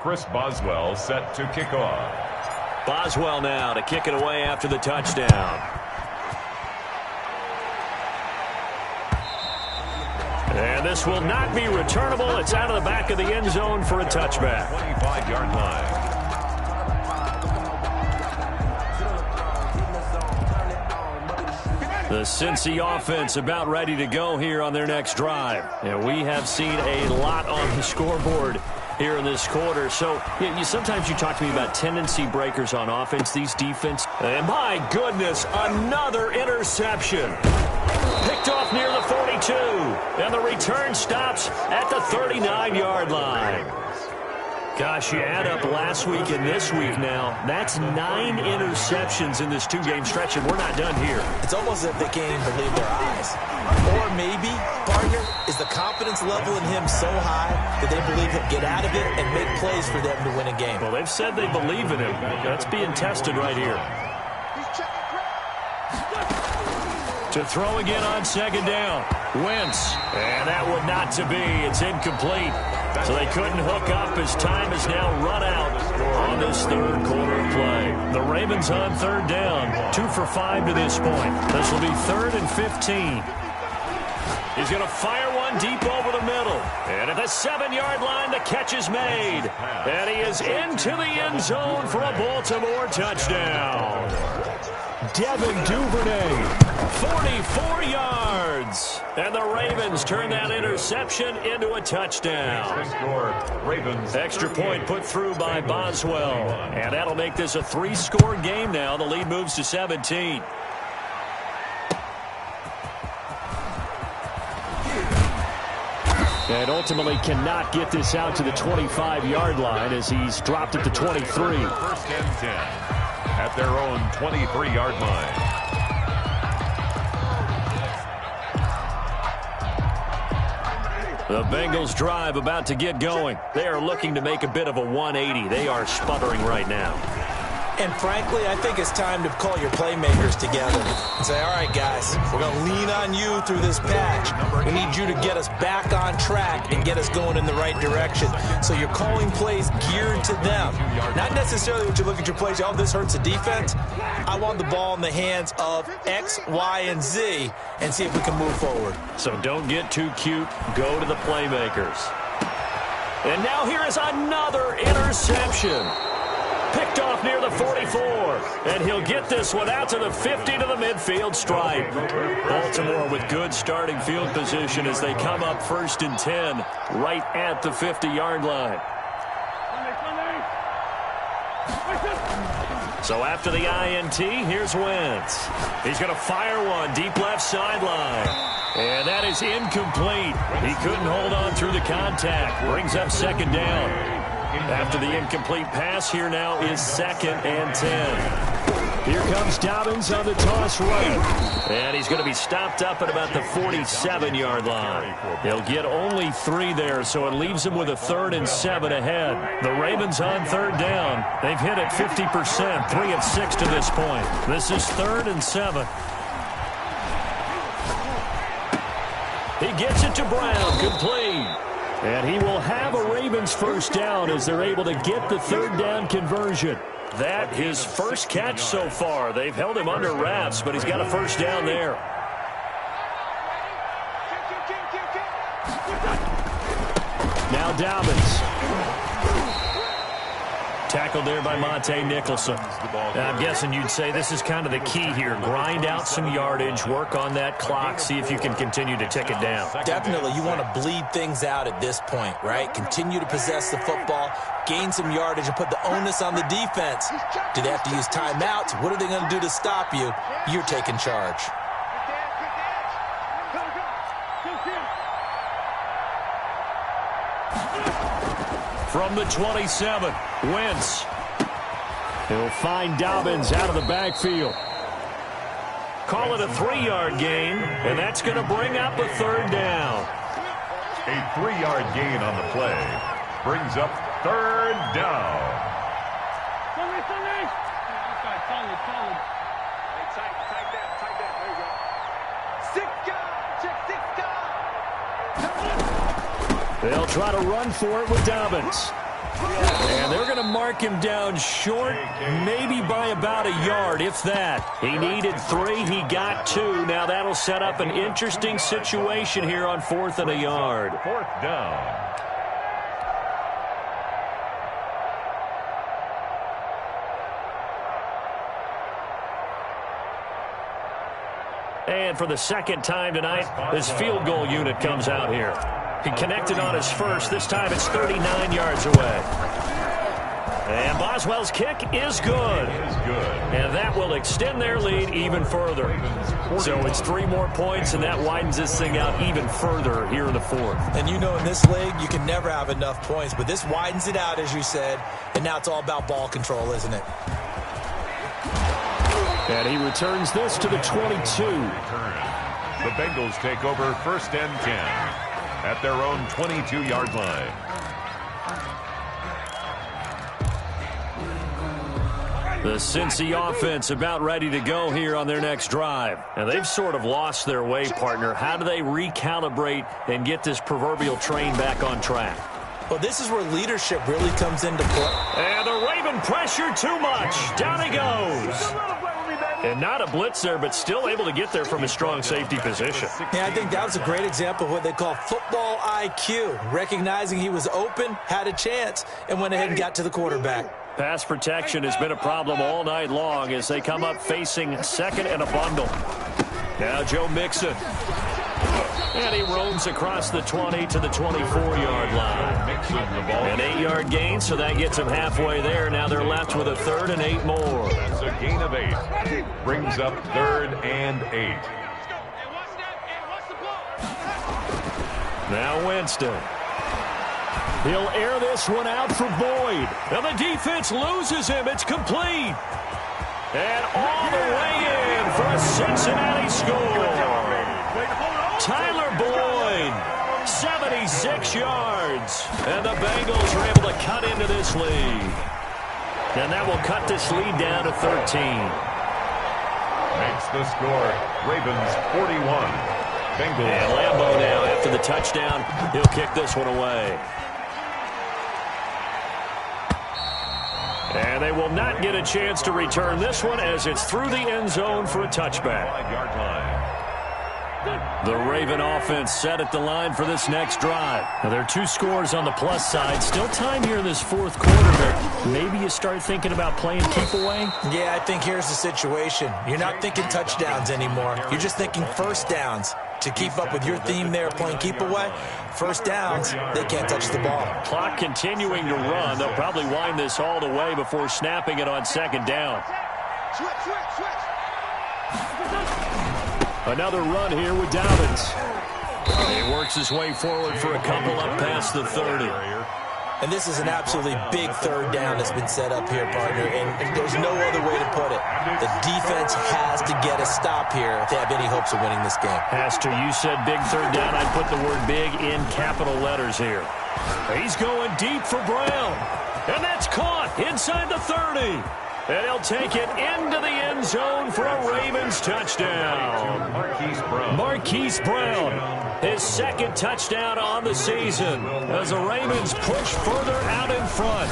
Chris Boswell set to kick off. Boswell now to kick it away after the touchdown. And this will not be returnable. It's out of the back of the end zone for a touchback. 25-yard line. The Cincy offense about ready to go here on their next drive. And we have seen a lot on the scoreboard here in this quarter. So sometimes you talk to me about tendency breakers on offense, these defense. And my goodness, another interception. Picked off near the 42. And the return stops at the 39-yard line. Gosh, you add up last week and this week now. That's 9 interceptions in this 2-game stretch, and we're not done here. It's almost as if they can't even believe their eyes. Or maybe, partner, is the confidence level in him so high that they believe he'll get out of it and make plays for them to win a game. Well, they've said they believe in him. That's being tested right here. To throw again on second down. Wentz. And that one not to be. It's incomplete. So they couldn't hook up as time is now run out on this 3rd quarter of play. The Ravens on 3rd down. 2 for 5 to this point. This will be 3rd and 15. He's going to fire one deep over the middle. And at the 7-yard line, the catch is made. And he is into the end zone for a Baltimore touchdown. Devin Duvernay, 44 yards. And the Ravens turn that interception into a touchdown. Extra point put through by Boswell. And that'll make this a 3-score game now. The lead moves to 17. And ultimately cannot get this out to the 25-yard line as he's dropped at the 23. 1st and 10 at their own 23-yard line. The Bengals drive about to get going. They are looking to make a bit of a 180. They are sputtering right now. And frankly, I think it's time to call your playmakers together and say, all right, guys, we're going to lean on you through this patch. We need you to get us back on track and get us going in the right direction. So you're calling plays geared to them. Not necessarily what you look at your plays, oh, this hurts the defense. I want the ball in the hands of X, Y, and Z and see if we can move forward. So don't get too cute. Go to the playmakers. And now here is another interception. Picked off near the 44. And he'll get this one out to the 50 to the midfield stripe. Baltimore with good starting field position as they come up 1st and 10 right at the 50-yard line. So after the INT, here's Wentz. He's going to fire one deep left sideline. And that is incomplete. He couldn't hold on through the contact. Brings up 2nd down. After the incomplete pass, here now is 2nd and 10. Here comes Dobbins on the toss right. And he's going to be stopped up at about the 47-yard line. He'll get only 3 there, so it leaves him with a 3rd and 7 ahead. The Ravens on 3rd down. They've hit it 50%, 3 of 6 to this point. This is 3rd and 7. He gets it to Brown, complete. And he will have a Ravens 1st down as they're able to get the 3rd down conversion. That his first catch so far. They've held him under wraps, but he's got a 1st down there. Now Dobbins. Tackled there by Monte Nicholson. I'm guessing you'd say this is kind of the key here. Grind out some yardage, work on that clock, see if you can continue to tick it down. Definitely, you want to bleed things out at this point, right? Continue to possess the football, gain some yardage, and put the onus on the defense. Do they have to use timeouts? What are they going to do to stop you? You're taking charge. From the 27, Wentz. He'll find Dobbins out of the backfield. Call it a 3-yard gain, and that's going to bring up a 3rd down. A 3-yard gain on the play brings up 3rd down. They'll try to run for it with Dobbins. And they're going to mark him down short, maybe by about a yard, if that. He needed 3, he got 2. Now that'll set up an interesting situation here on 4th and a yard. 4th down. And for the 2nd time tonight, this field goal unit comes out here. He connected on his first. This time it's 39 yards away. And Boswell's kick is good. And that will extend their lead even further. So it's 3 more points, and that widens this thing out even further here in the 4th. And you know in this league, you can never have enough points. But this widens it out, as you said. And now it's all about ball control, isn't it? And he returns this to the 22. The Bengals take over 1st and 10. At their own 22-yard line. The Cincy offense about ready to go here on their next drive. And they've sort of lost their way, partner. How do they recalibrate and get this proverbial train back on track? Well, this is where leadership really comes into play. And the Raven pressure too much. Down he goes. And not a blitz there, but still able to get there from a strong safety position. Yeah, I think that was a great example of what they call football IQ. Recognizing he was open, had a chance, and went ahead and got to the quarterback. Pass protection has been a problem all night long as they come up facing 2nd and a bundle. Now Joe Mixon. And he roams across the 20 to the 24-yard line. An 8-yard gain, so that gets him halfway there. Now they're left with a 3rd and 8 more. That's a gain of 8. Brings up 3rd and 8. Now Winston. He'll air this one out for Boyd. And the defense loses him. It's complete. And all the way in for a Cincinnati score. Tyler Boyd, 76 yards. And the Bengals are able to cut into this lead. And that will cut this lead down to 13. Makes the score. Ravens 41. Bengals. And Lambeau now, after the touchdown, he'll kick this one away. And they will not get a chance to return this one as it's through the end zone for a touchback. 5-yard line. The Raven offense set at the line for this next drive. Now, there are 2 scores on the plus side. Still time here in this 4th quarter, but maybe you start thinking about playing keep away? Yeah, I think here's the situation. You're not thinking touchdowns anymore. You're just thinking 1st downs. To keep up with your theme there, playing keep away, 1st downs, they can't touch the ball. Clock continuing to run. They'll probably wind this all the way before snapping it on 2nd down. Another run here with Dobbins. He works his way forward for a couple up past the 30. And this is an absolutely big 3rd down that's been set up here, partner, and there's no other way to put it. The defense has to get a stop here if they have any hopes of winning this game. Pastor, you said big 3rd down. I'd put the word big in capital letters here. He's going deep for Brown. And that's caught inside the 30. And he'll take it into the end zone for a Ravens touchdown. Marquise Brown, his 2nd touchdown on the season as the Ravens push further out in front.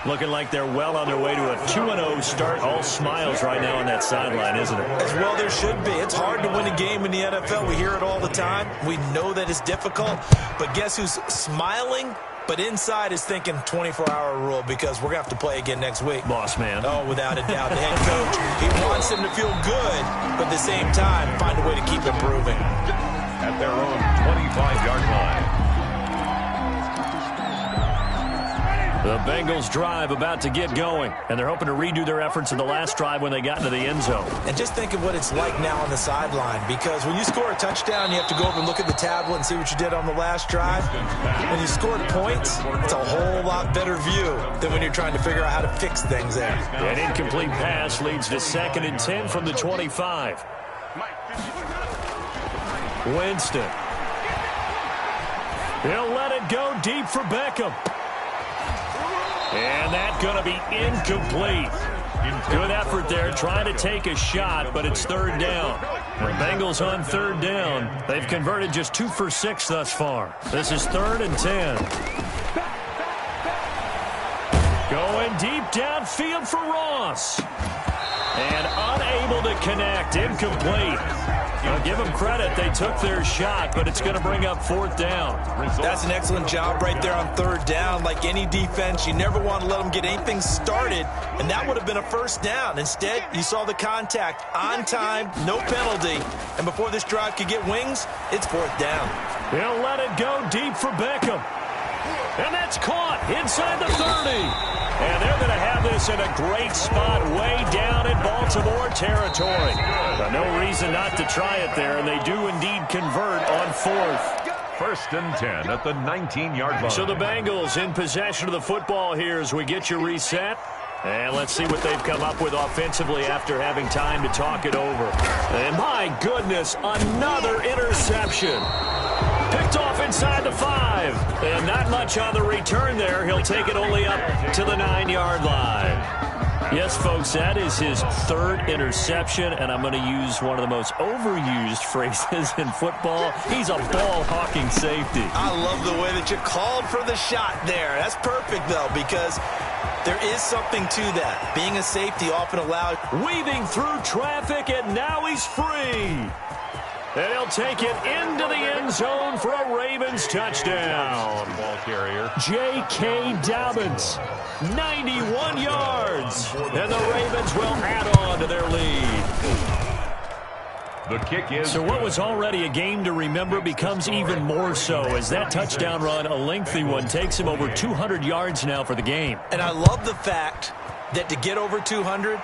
Looking like they're well on their way to a 2-0 start. All smiles right now on that sideline, isn't it? As well there should be. It's hard to win a game in the NFL. We hear it all the time. We know that it's difficult. But guess who's smiling But inside is thinking 24-hour rule because we're going to have to play again next week. Boss man. Oh, without a doubt. The head coach, he wants him to feel good, but at the same time, find a way to keep improving. At their own 25-yard line. The Bengals drive about to get going, and they're hoping to redo their efforts in the last drive when they got into the end zone. And just think of what it's like now on the sideline, because when you score a touchdown, you have to go over and look at the tablet and see what you did on the last drive. When you scored points, it's a whole lot better view than when you're trying to figure out how to fix things there. An incomplete pass leads to 2nd and 10 from the 25. Winston. He'll let it go deep for Beckham. And that's going to be incomplete. Good effort there, trying to take a shot, but it's 3rd down. The Bengals on 3rd down. They've converted just 2 for 6 thus far. This is 3rd and 10. Going deep downfield for Ross. And unable to connect, incomplete. I'll give them credit. They took their shot, but it's going to bring up 4th down. That's an excellent job right there on 3rd down. Like any defense, you never want to let them get anything started, and that would have been a 1st down. Instead, you saw the contact on time, no penalty, and before this drive could get wings, it's 4th down. He'll let it go deep for Beckham. And that's caught inside the 30. And they're going to have this in a great spot way down in Baltimore territory. No reason not to try it there, and they do indeed convert on 4th. 1st and 10 at the 19-yard line. So the Bengals in possession of the football here as we get you reset. And let's see what they've come up with offensively after having time to talk it over. And my goodness, another interception. Picked off inside the 5. And not much on the return there. He'll take it only up to the 9-yard line. Yes, folks, that is his 3rd interception, and I'm going to use one of the most overused phrases in football. He's a ball-hawking safety. I love the way that you called for the shot there. That's perfect, though, because there is something to that. Being a safety often allowed. Weaving through traffic, and now he's free. And he'll take it into the end zone for a Ravens touchdown. Ball carrier. J.K. Dobbins, 91 yards. And the Ravens will add on to their lead. The kick is so what was already a game to remember becomes even more so as that touchdown run, a lengthy one, takes him over 200 yards now for the game. And I love the fact that to get over 200,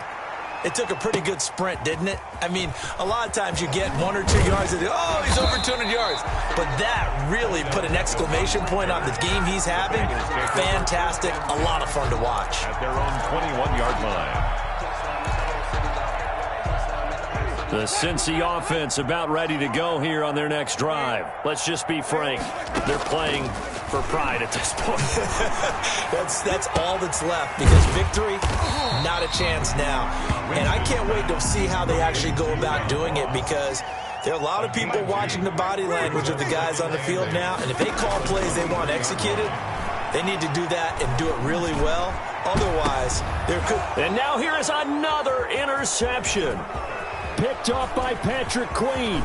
it took a pretty good sprint, didn't it? I mean, a lot of times you get 1 or 2 yards and oh, he's over 200 yards. But that really put an exclamation point on the game he's having. Fantastic. A lot of fun to watch. At their own 21-yard line. The Cincy offense about ready to go here on their next drive. Let's just be frank. They're playing for pride at this point. That's all that's left because victory, not a chance now. And I can't wait to see how they actually go about doing it because there are a lot of people watching the body language of the guys on the field now. And if they call plays they want executed, they need to do that and do it really well. Otherwise, there could. And now here is another interception. Picked off by Patrick Queen.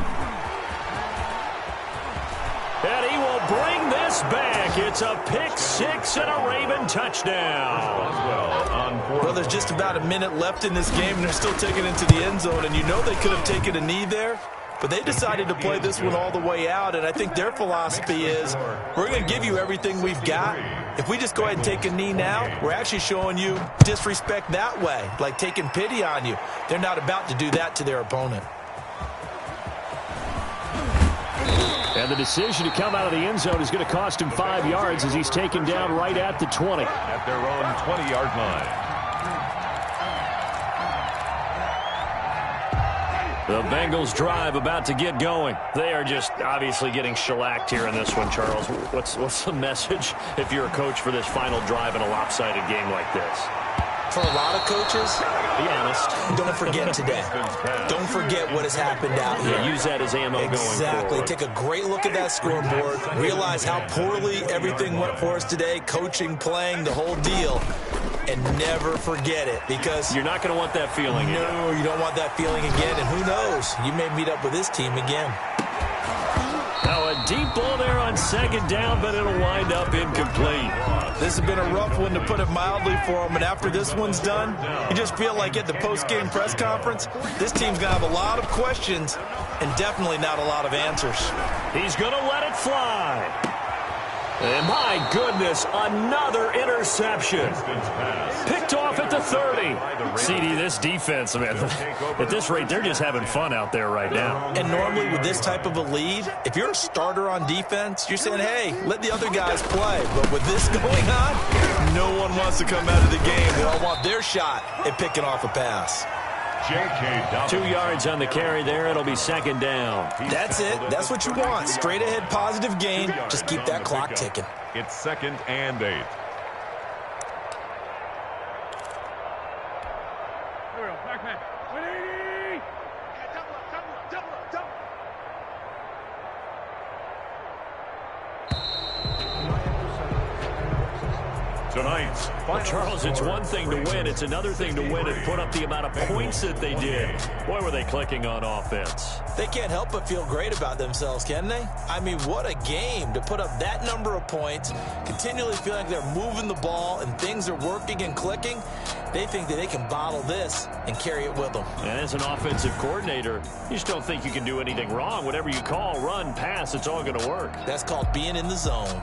And he will bring this back. It's a pick 6 and a Raven touchdown. Well, there's just about a minute left in this game, and they're still taking it to the end zone. And you know they could have taken a knee there, but they decided to play this one all the way out. And I think their philosophy is, we're going to give you everything we've got. If we just go ahead and take a knee now, we're actually showing you disrespect that way, like taking pity on you. They're not about to do that to their opponent. And the decision to come out of the end zone is going to cost him 5 yards as he's taken down right at the 20. At their own 20-yard line. The Bengals drive about to get going. They are just obviously getting shellacked here in this one, Charles. What's the message if you're a coach for this final drive in a lopsided game like this? For a lot of coaches, be honest. Don't forget today. Don't forget what has happened out here. Yeah, use that as ammo going forward. Exactly. Take a great look at that scoreboard. Realize how poorly everything went for us today. Coaching, playing, the whole deal. And never forget it because you're not going to want that feeling. No, you don't want that feeling again. And who knows? You may meet up with this team again. Now a deep ball there on second down, but it'll wind up incomplete. This has been a rough one, to put it mildly, for him. And after this one's done, you just feel like at the post-game press conference, this team's going to have a lot of questions and definitely not a lot of answers. He's going to let it fly. And my goodness, another interception. Picked off at the 30. CD, this defense, man, at this rate, they're just having fun out there right now. And normally with this type of a lead, if you're a starter on defense, you're saying, hey, let the other guys play. But with this going on, no one wants to come out of the game. They all want their shot at picking off a pass. 2 yards on the carry there. It'll be second down. That's it. That's what you want. Straight ahead positive gain. Just keep that clock ticking. It's 2nd and 8. Tonight's Well, Charles, it's one thing to win. It's another thing to win and put up the amount of points that they did. Boy, were they clicking on offense. They can't help but feel great about themselves, can they? I mean, what a game to put up that number of points, continually feeling like they're moving the ball and things are working and clicking. They think that they can bottle this and carry it with them. And as an offensive coordinator, you just don't think you can do anything wrong. Whatever you call, run, pass, it's all going to work. That's called being in the zone.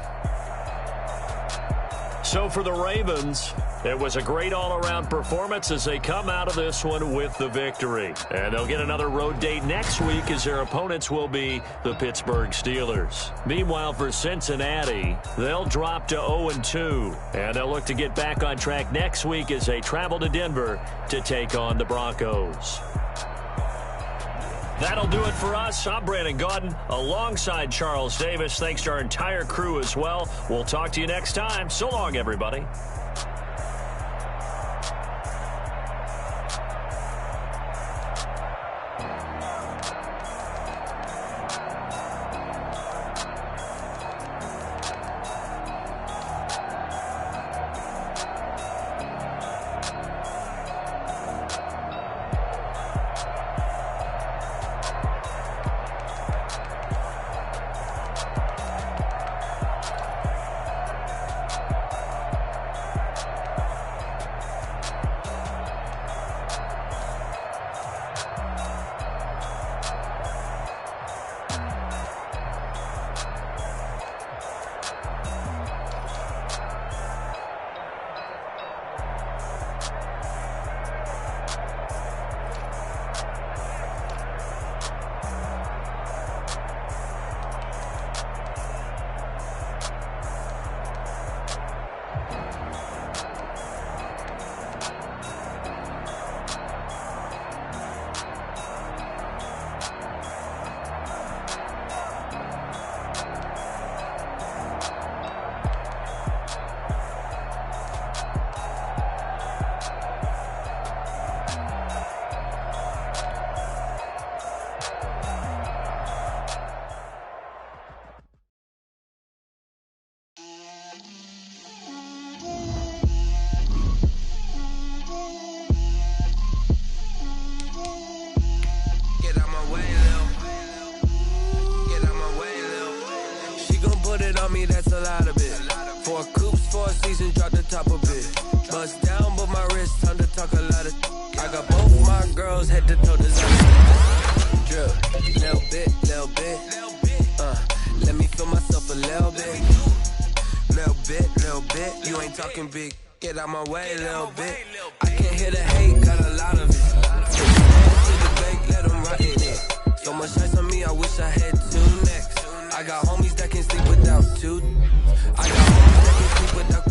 So for the Ravens, it was a great all-around performance as they come out of this one with the victory. And they'll get another road date next week as their opponents will be the Pittsburgh Steelers. Meanwhile, for Cincinnati, they'll drop to 0-2. And they'll look to get back on track next week as they travel to Denver to take on the Broncos. That'll do it for us. I'm Brandon Gaudin alongside Charles Davis. Thanks to our entire crew as well. We'll talk to you next time. So long, everybody. That's a lot of it. 4 coops, 4 seasons, drop the top of it. Bust down, but my wrist, time to talk a lot of. I got both my girls head to toe designer. Drill, little bit. Let me feel myself a little bit. Little bit. You ain't talking big. Get out my way, little bit. I can't hear the hate, got a lot of it. To the bank, let them rot in it. So much ice on me, I wish I had 2 necks. I got homies that can sleep without 2. I got homies that can sleep without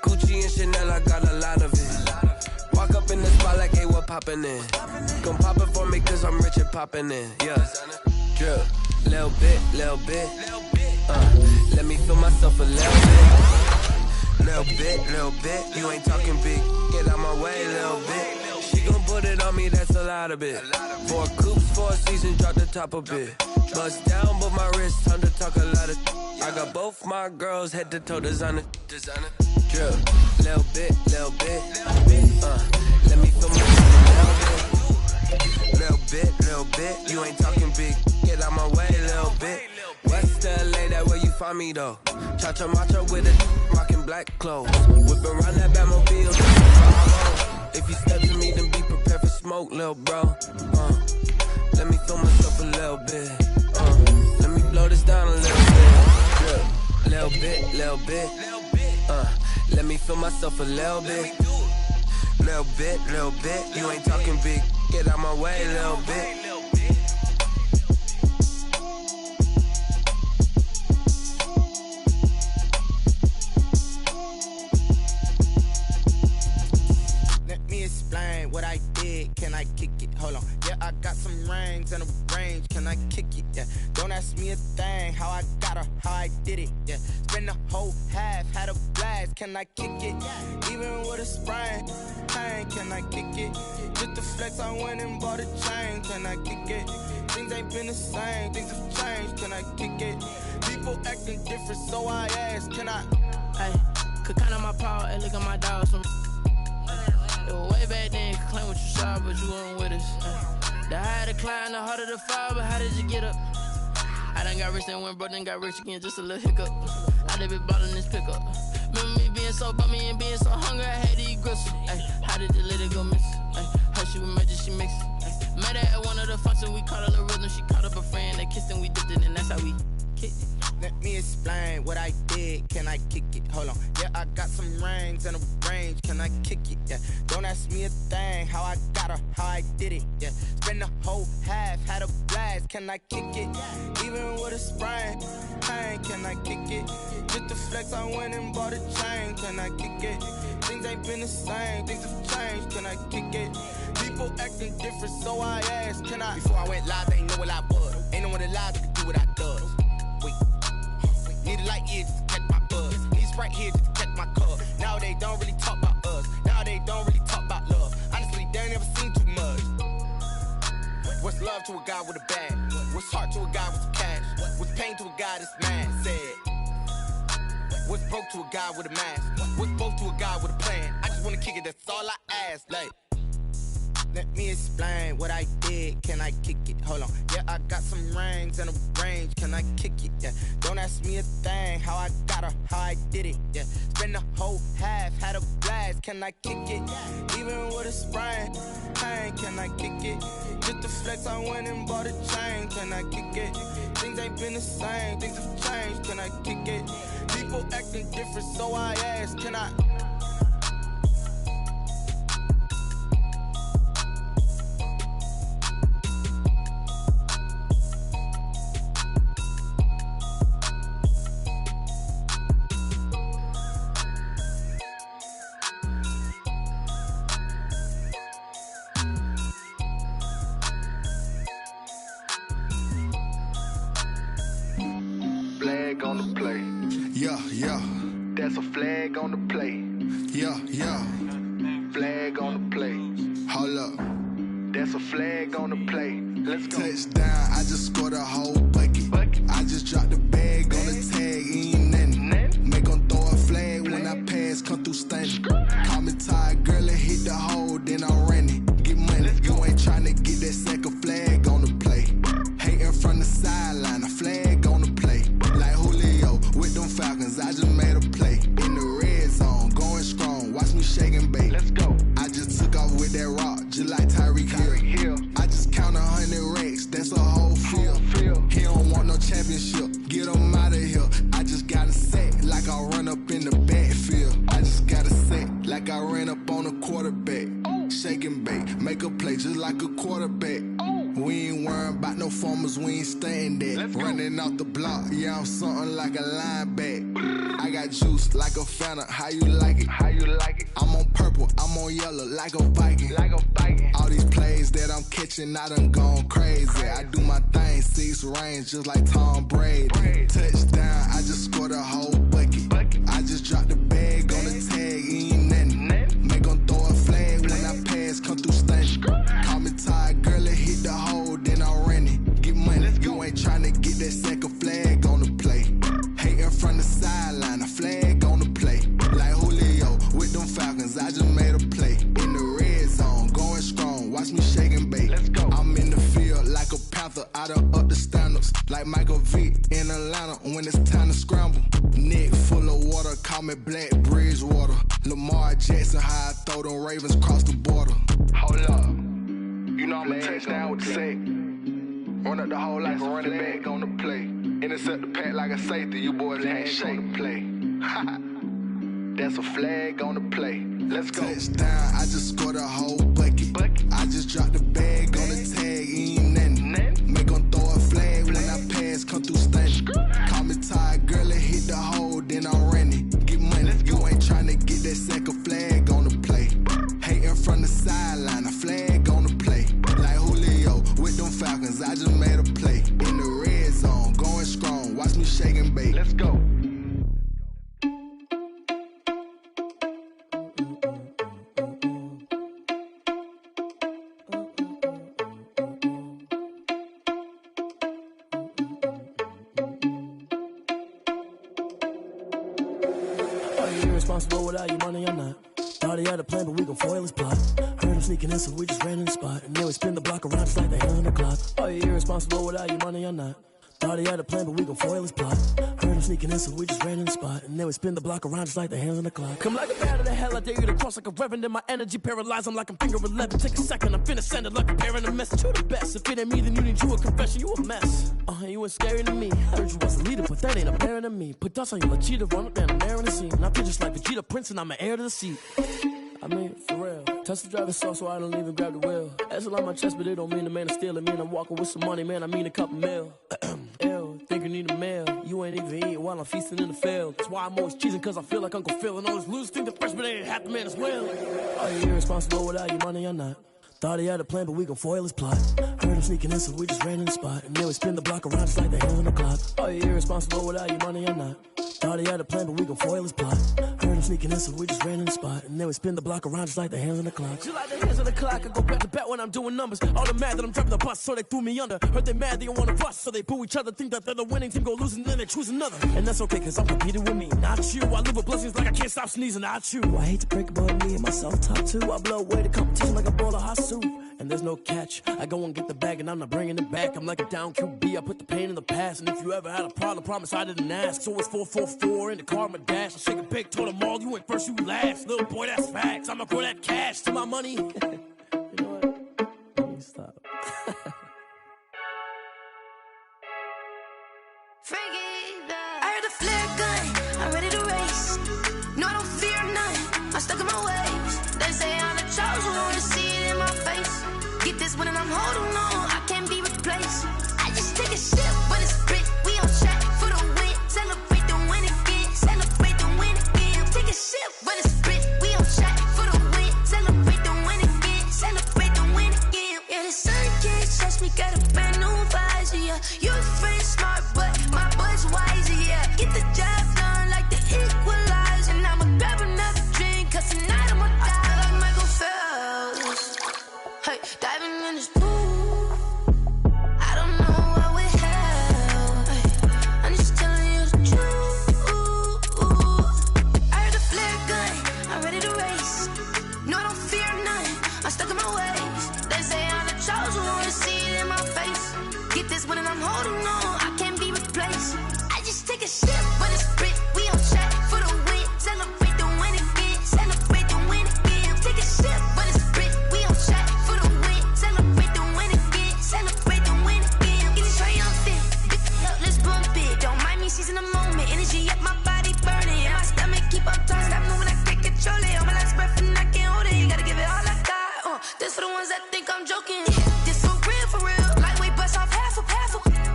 Gucci and Chanel, I got a lot of it. Walk up in the spot like, hey, what poppin' in? Gon' pop it for me cause I'm rich and poppin' in. Yeah, drill, little bit. Let me feel myself a little bit. You ain't talking big, get out my way, little bit. She gon' put it on me, that's a lot of it. 4 coops, 4 seasons, drop the top of it. Bust down, but my wrist, time to talk a lot of. I got both my girls head to toe designer. Drill, little bit. Let me feel myself a little bit. You ain't talking big, get out my way, little bit. West LA. find me though. Cha-cha matcha with a rockin' black clothes. Whip around that Batmobile. If you step to me, then be prepared for smoke, lil' bro. Let me feel myself a little bit. Let me blow this down a little bit. Little bit, little bit. Let me feel myself a little bit. Little bit, little bit. You ain't talking big. Get out my way, little bit. Explain what I did, can I kick it? Hold on, yeah, I got some rings and a range, can I kick it? Yeah, don't ask me a thing, how I got her, how I did it. Yeah, spend the whole half, had a blast, can I kick it? Even with a sprain, pain, can I kick it? Just the flex, I went and bought a chain, can I kick it? Things ain't been the same, things have changed, can I kick it? People acting different, so I ask, can I? Hey, could count on my power, and look at my dogs from. Way back then, you could claim what you saw, but you weren't with us. The higher the climb, the harder the fall, but how did you get up? I done got rich, then went broke, then got rich again, just a little hiccup. I done been ballin' this pickup. Remember me being so bummy and being so hungry, I had to eat gristle. Ay, how did the lady go miss? Ay, how she was magic, she mixed. Met her at one of the functions, we caught her the rhythm, she caught up a friend, they kissed and we dipped it, and that's how we kicked it. Let me explain what I did, can I kick it? Hold on, yeah, I got some rings and a range, can I kick it? Yeah, don't ask me a thing, how I got her, how I did it. Yeah, spend the whole half, had a blast, can I kick it? Even with a sprain, pain, can I kick it? Just the flex, I went and bought a chain, can I kick it? Things ain't been the same, things have changed, can I kick it? People acting different, so I asked, can I? Before I went live, they ain't know what I was. Ain't no one alive that could do what I does. Wait. Need a light year just to catch my buzz. Need Sprite here just to catch my cup. Now they don't really talk about us. Now they don't really talk about love. Honestly, they ain't never seen too much. What's love to a guy with a bag? What's heart to a guy with some cash? What's pain to a guy that's mad? Said. What's broke to a guy with a mask? What's both to a guy with a plan? I just wanna kick it, that's all I ask. Like, let me explain what I did, can I kick it? Hold on, yeah, I got some rings and a range, can I kick it? Yeah, don't ask me a thing, how I got her, how I did it. Yeah, spend the whole half, had a blast, can I kick it? Even with a sprain, pain, can I kick it? Just the flex, I went and bought a chain, can I kick it? Things ain't been the same, things have changed, can I kick it? People acting different, so I ask, can I? Flag on the play. Yeah, yeah. That's a flag on the play. Yeah, yeah. Flag on the play. Hold up. That's a flag on the play. Let's go. Touchdown, I just scored a whole bucket. I just dropped the bag on the tag, ain't nothing. Make 'em throw a flag when I pass, come through stunning. Call me tired, girl, and hit the hole, then I'm running. Get money, you ain't tryna get that second flag on the play. Hating from the sideline, a flag on the play. Like Julio with them Falcons, I just made a play. In the red zone, going strong, watch me shake and bake. Let's go. I just took off with that rock, just like Tyreek Hill. I just count 100 racks, that's a whole field. He don't want no championship, get him out of here. I just got a set, like I run up in the backfield. I just got a set, like I ran up on a quarterback. Shake and bake, make a play just like a quarterback. We ain't worrying about no formers, we ain't staying there. Running out the block, yeah, I'm something like a linebacker. I got juice like a Fanta, how you like it? How you like it? I'm on purple, I'm on yellow, like a Viking. Like a Viking. All these plays that I'm catching, I done gone crazy. I do my thing, 6 range, just like Tom Brady. Touchdown, I just scored a whole bucket. I just dropped the bag on the tag, ain't nothing. Make 'em throw a flag when I pass, come through stunning. Call me tired, girl, and hit the hole, then I'm running. Get money, you ain't tryna get that second flag on the play. Hating from the sideline, a flag on the play. Like Julio with them Falcons, I just made a play. In the red zone, going strong, watch me shake and bake. Let's go. I'm in the field like a Panther, I done up the standards. Like Michael Vick in a when it's time to scramble. Neck full of water, call me Black Bridgewater. Lamar Jackson, how I throw them Ravens across the border. Hold up. You know I'm a touchdown with the sack. Run up the hole like a running back on the play. Intercept the pack like a safety. You boys ain't shake the play. That's a flag on the play. Let's go. Touchdown, I just scored a whole bucket. I just dropped the bag on the tag, ain't nothing. Make them throw a flag when I pass, come through stunning. Call me tired, girl, and hit the hole, then I'm running. Get money, you ain't tryna get that second flag on the play. Hating from the sideline, a flag on the play. Like Julio with them Falcons, I just made a play. In the red zone, going strong, watch me shake and bake. Let's go. Irresponsible without your money, I'm not. Thought he had a plan, but we gon' foil his plot. Heard him sneaking in, so we just ran in the spot. And then we spin the block around just like the hands on the clock. Are you irresponsible without your money, I'm not. Thought he had a plan, but we gon' foil his plot. Heard him sneaking in, so we just ran in the spot. And then we spin the block around just like the hands on the clock. Come like a bat of the hell, I dare you to cross like a reverend. In my energy paralyzed, I'm like I'm finger 11. Take a second, I'm finna send it like a parent a message. You the best, if it ain't me, then you need you a confession. You a mess, you ain't scary to me. Heard you was a leader, but that ain't apparent to me. Put dust on you, like cheetah, run up down the air in the scene. And I feel just like Vegeta Prince, and I'm an heir to the seat. I mean, for real. Touch the driver's soft, so I don't even grab the wheel. That's a lot on my chest, but it don't mean the man is stealing. Man, I'm walking with some money, man, I mean a couple mil. Ew, think you need a meal. You ain't even eating while I'm feasting in the field. That's why I'm always cheesing, cause I feel like Uncle Phil. And all those losers think the freshman ain't half the man as well. Are you irresponsible without your money or not? Thought he had a plan, but we gon' foil his plot. Heard him sneaking in, so we just ran in the spot. And then we spin the block around just like the hands on the clock. Are you irresponsible without your money or not? Thought he had a plan, but we gon' foil his plot. Heard him sneaking in, so we just ran in the spot. And then we spin the block around just like the hands on the clock. Just like the hands on the clock, I go back to back when I'm doing numbers. All the mad that I'm driving the bus, so they threw me under. Heard they mad, they don't wanna bust, so they boo each other. Think that they're the winning team, go losing, then they choose another. And that's okay, cause I'm competing with me, not you. I live with blessings like I can't stop sneezing, not you. I hate to break it, but me and myself top two. I blow away the competition like a bowl of hot soup. And there's no catch. I go and get the bag and I'm not bringing it back. I'm like a down QB, I put the pain in the past. And if you ever had a problem, promise I didn't ask. So it's 444 in the car, my dash. I shake a big, told them all, you ain't first, you last. Little boy, that's facts. I'ma grow that cash to my money. You know what? Let me stop. I heard the flare gun, I'm ready to race. No, I don't fear none, I'm stuck in my ways. They say I'm the chosen one, to see it in my face. Get this one and I'm holding on, I can't be replaced. I just take a sip when it's split, we on track for the win. Celebrate the win again, celebrate the win again. Take a sip when it's split, we on track for the win. Celebrate the win again, celebrate the win again. Yeah, the sun can't touch me, got a brand new visor, yeah. You a friend smart, but my boy's wiser, yeah. Get the job done like the equalizer. And I'ma grab another drink, cause tonight I'ma die like Michael Phelps. Hey, diving in this pool, I don't know what would help. Hey, I'm just telling you the truth. I heard the flare gun, I'm ready to race. No, I don't fear none, I'm stuck in my ways. They say I'm the chosen one, to see it in my face. Get this one and I'm holding on, I can't be replaced. I just take a sip when it's split, we on track for the win. Celebrate the win again, celebrate the win again. Take a sip when it's split, we on track for the win. Celebrate the win again, celebrate the win again. Get it triumphant, look, let's bump it. Don't mind me seizing the moment, energy up my body burning. And my stomach keep up turning, stop moving, I can't control it. On my last breath and I can't hold it, you gotta give it all I got. This for the ones that think I'm joking. This for real, lightweight bust off half a.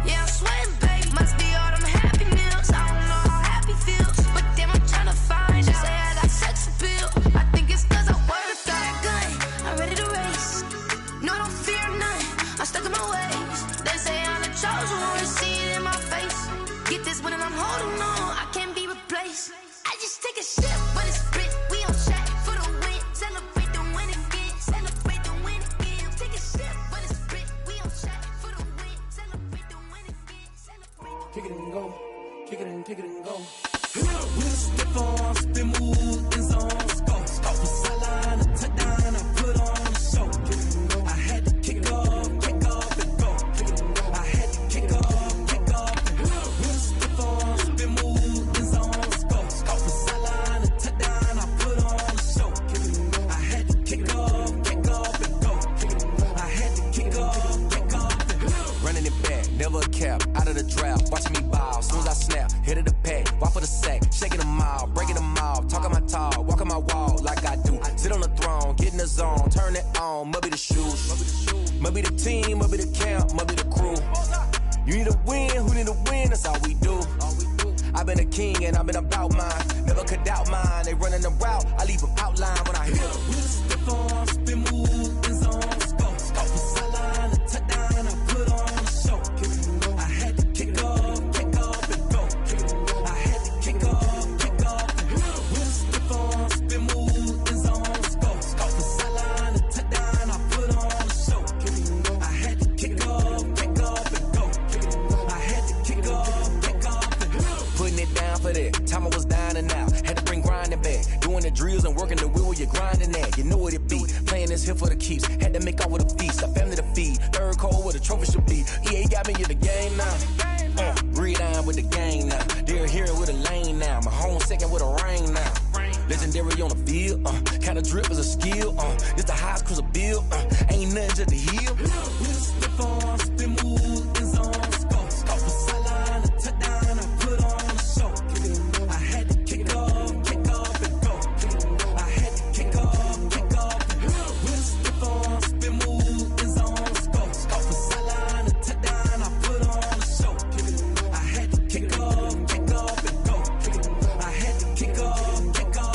Yeah, I'm sweating, babe, must be all them happy meals. I don't know how happy feels, but damn, I'm tryna find out. Say I got sex appeal, I think it's cause I worked out. Gun, I'm ready to race. No, I don't fear none, I'm stuck in my ways. They say I'm the chosen one, to see it in my face. Get this one and I'm holding on, I can't be replaced. I just take a sip when it's split, we on track for the win. Celebrate the win again, celebrate the win again. Take a sip when it's split, we on track for the win. Celebrate the win again, celebrate. Kick it and go, kick it and go. We'll step on, spin, move, and zone, score. Off the sideline, a touchdown, I put on a show. I had to kick off and go. I had to kick off and go. We'll step on, mall, breaking them off, talking my talk, walking my walk like I do. Sit on the throne, get in the zone, turn it on, must be the shoes. Must be the team, must be the camp, must be the crew. You need a win, who need a win, that's all we do. I've been a king and I've been about mine. Never could doubt mine, they running the route, I leave them outline when I hit them. Step on, spin move, in zone, scope. From sideline to touchdown, I put on a show. I had to kick off and go. I had to kick off and go. Step on, spin move, in zone, scope. From sideline to touchdown, I put on a show. I had to kick off and go. I had to kick off and go. Putting it down for that, time I was down and out. Had to bring grinding back, doing the drills and working the wheel where you're grinding at. You know what it be, playing this here for the keeps. Had to make out with a feast, a family to feed. Third cold where the trophy should be. EA got me in the game now. Read on with the gang now. They're here with a lane now. My home second with a ring now. Legendary on the field, kind of drip is a skill. It's the highest cruiser bill, ain't nothing just to heal. Step on, spin move, in zone, scope. From sideline to touchdown, I put on a show. I had to kick off and go. I had to kick off and go. Step on, spin move, in zone, scope. From sideline to touchdown, I put on a show. I had to kick off and go. I had to kick off and go.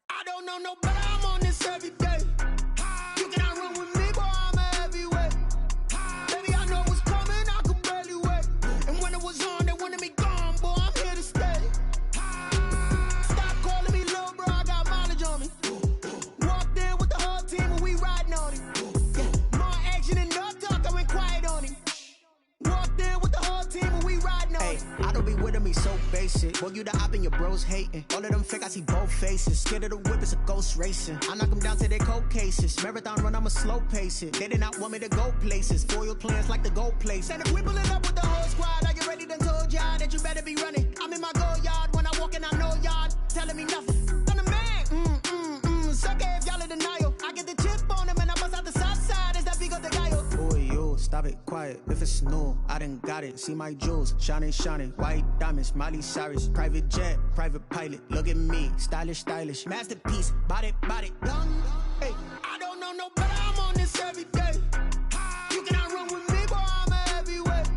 I don't know no better, I'm on this every day. You cannot run with me, boy, I'm a heavyweight. Baby, I know what's coming, I could barely wait. And when it was on, they wanted me gone, boy, I'm here to stay. Stop calling me little bro, I got mileage on me. Walked in with the whole team and we riding on him. Yeah, more action and no talk, I went quiet on him. Walked in with the whole team and we riding on him. I don't be with me so basic. Boy, you the op and your bros hating. All of them fake, I see both faces. Scared of the whip, it's a ghost racing. I knock them down to their cold cases. Marathon run, I'ma slow pace it. They did not want me to go places. Foil plans like the gold place. And if we pulling up with the whole squad, I get ready to told y'all that you better be running. I'm in my go yard when I walk in, I know y'all telling me nothing. I'm the man, suck it if y'all in denial. I get the chip on them and I bust out the south side. Is that Vigo the guy? Boy, yo, stop it, quiet. If it's new, I done got it. See my jewels, shining, shining. White diamonds, Miley Cyrus. Private jet, private pilot. Look at me, stylish, stylish. Masterpiece, body, done. Hey, I don't know no better, I'm on this every day. You cannot run with me, boy, I'm a heavyweight.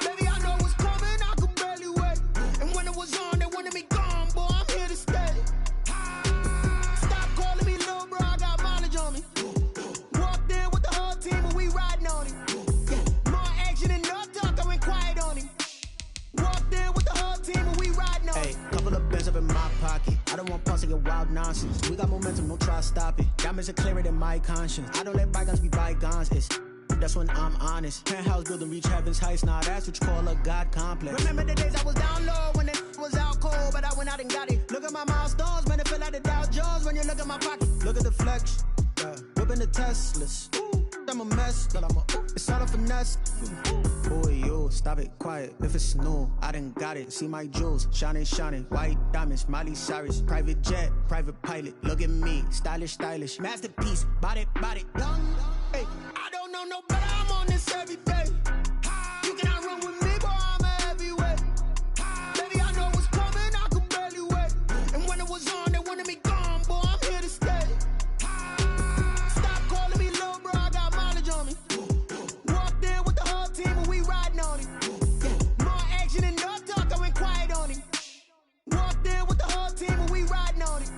Baby, I know what's coming, I could barely wait. And when it was on, they wanted me gone, boy, I'm here to stay. Stop calling me little bro, I got mileage on me. Walked in with the whole team and we riding on him. Yeah, more action and no talk, I went quiet on him. Walked in with the whole team and we riding on him. Hey, couple of bands up in my pocket. I don't want pause to get wild nonsense. We got momentum, don't try to stop it. Diamonds are clearer than my conscience. I don't let bygones be bygones. That's when I'm honest. Penthouse building, reach heaven's heights. Nah, that's what you call a God complex. Remember the days I was down low when it was out cold, but I went out and got it. Look at my milestones, man, it feel like the Dow Jones when you look at my pocket. Look at the flex, whipping the Teslas. I'm a mess, but it's all a finesse. Boy, yo, stop it, quiet. If it's new, I done got it. See my jewels, shining, shining. White diamonds, Miley Cyrus. Private jet, private pilot. Look at me, stylish, stylish. Masterpiece, body, done. Hey, I don't know no better, I'm on this every day. You cannot run with me, boy, I'm a heavyweight. Baby, I know what's coming, I could barely wait. And when it was on, they wanted me gone, boy, I'm here to stay. Stop calling me little bro, I got mileage on me. Walked in with the whole team and we riding on him. Yeah, more action and no talk, I went quiet on him. Walked in with the whole team and we riding on him.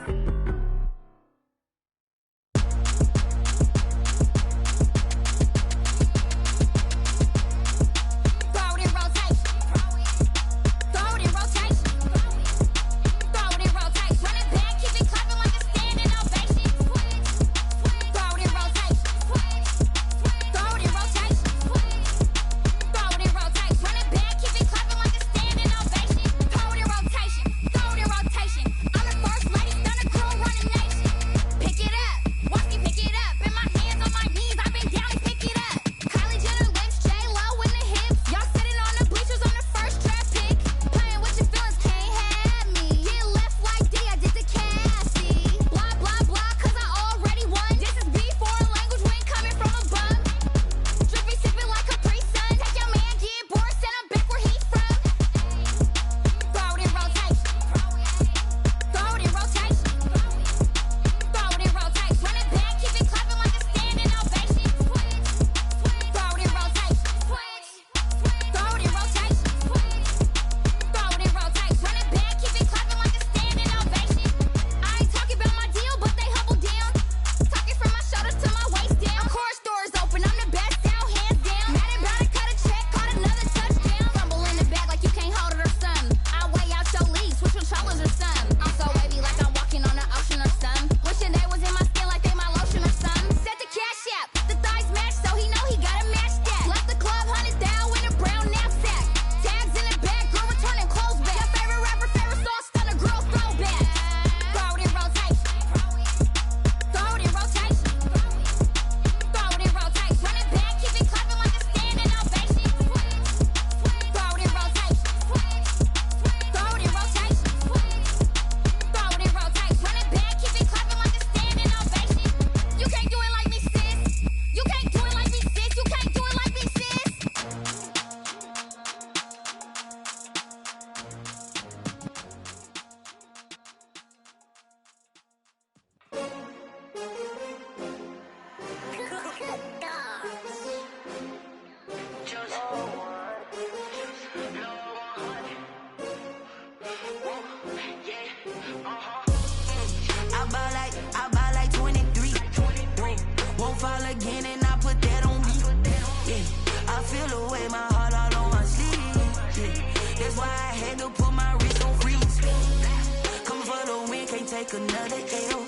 take another L.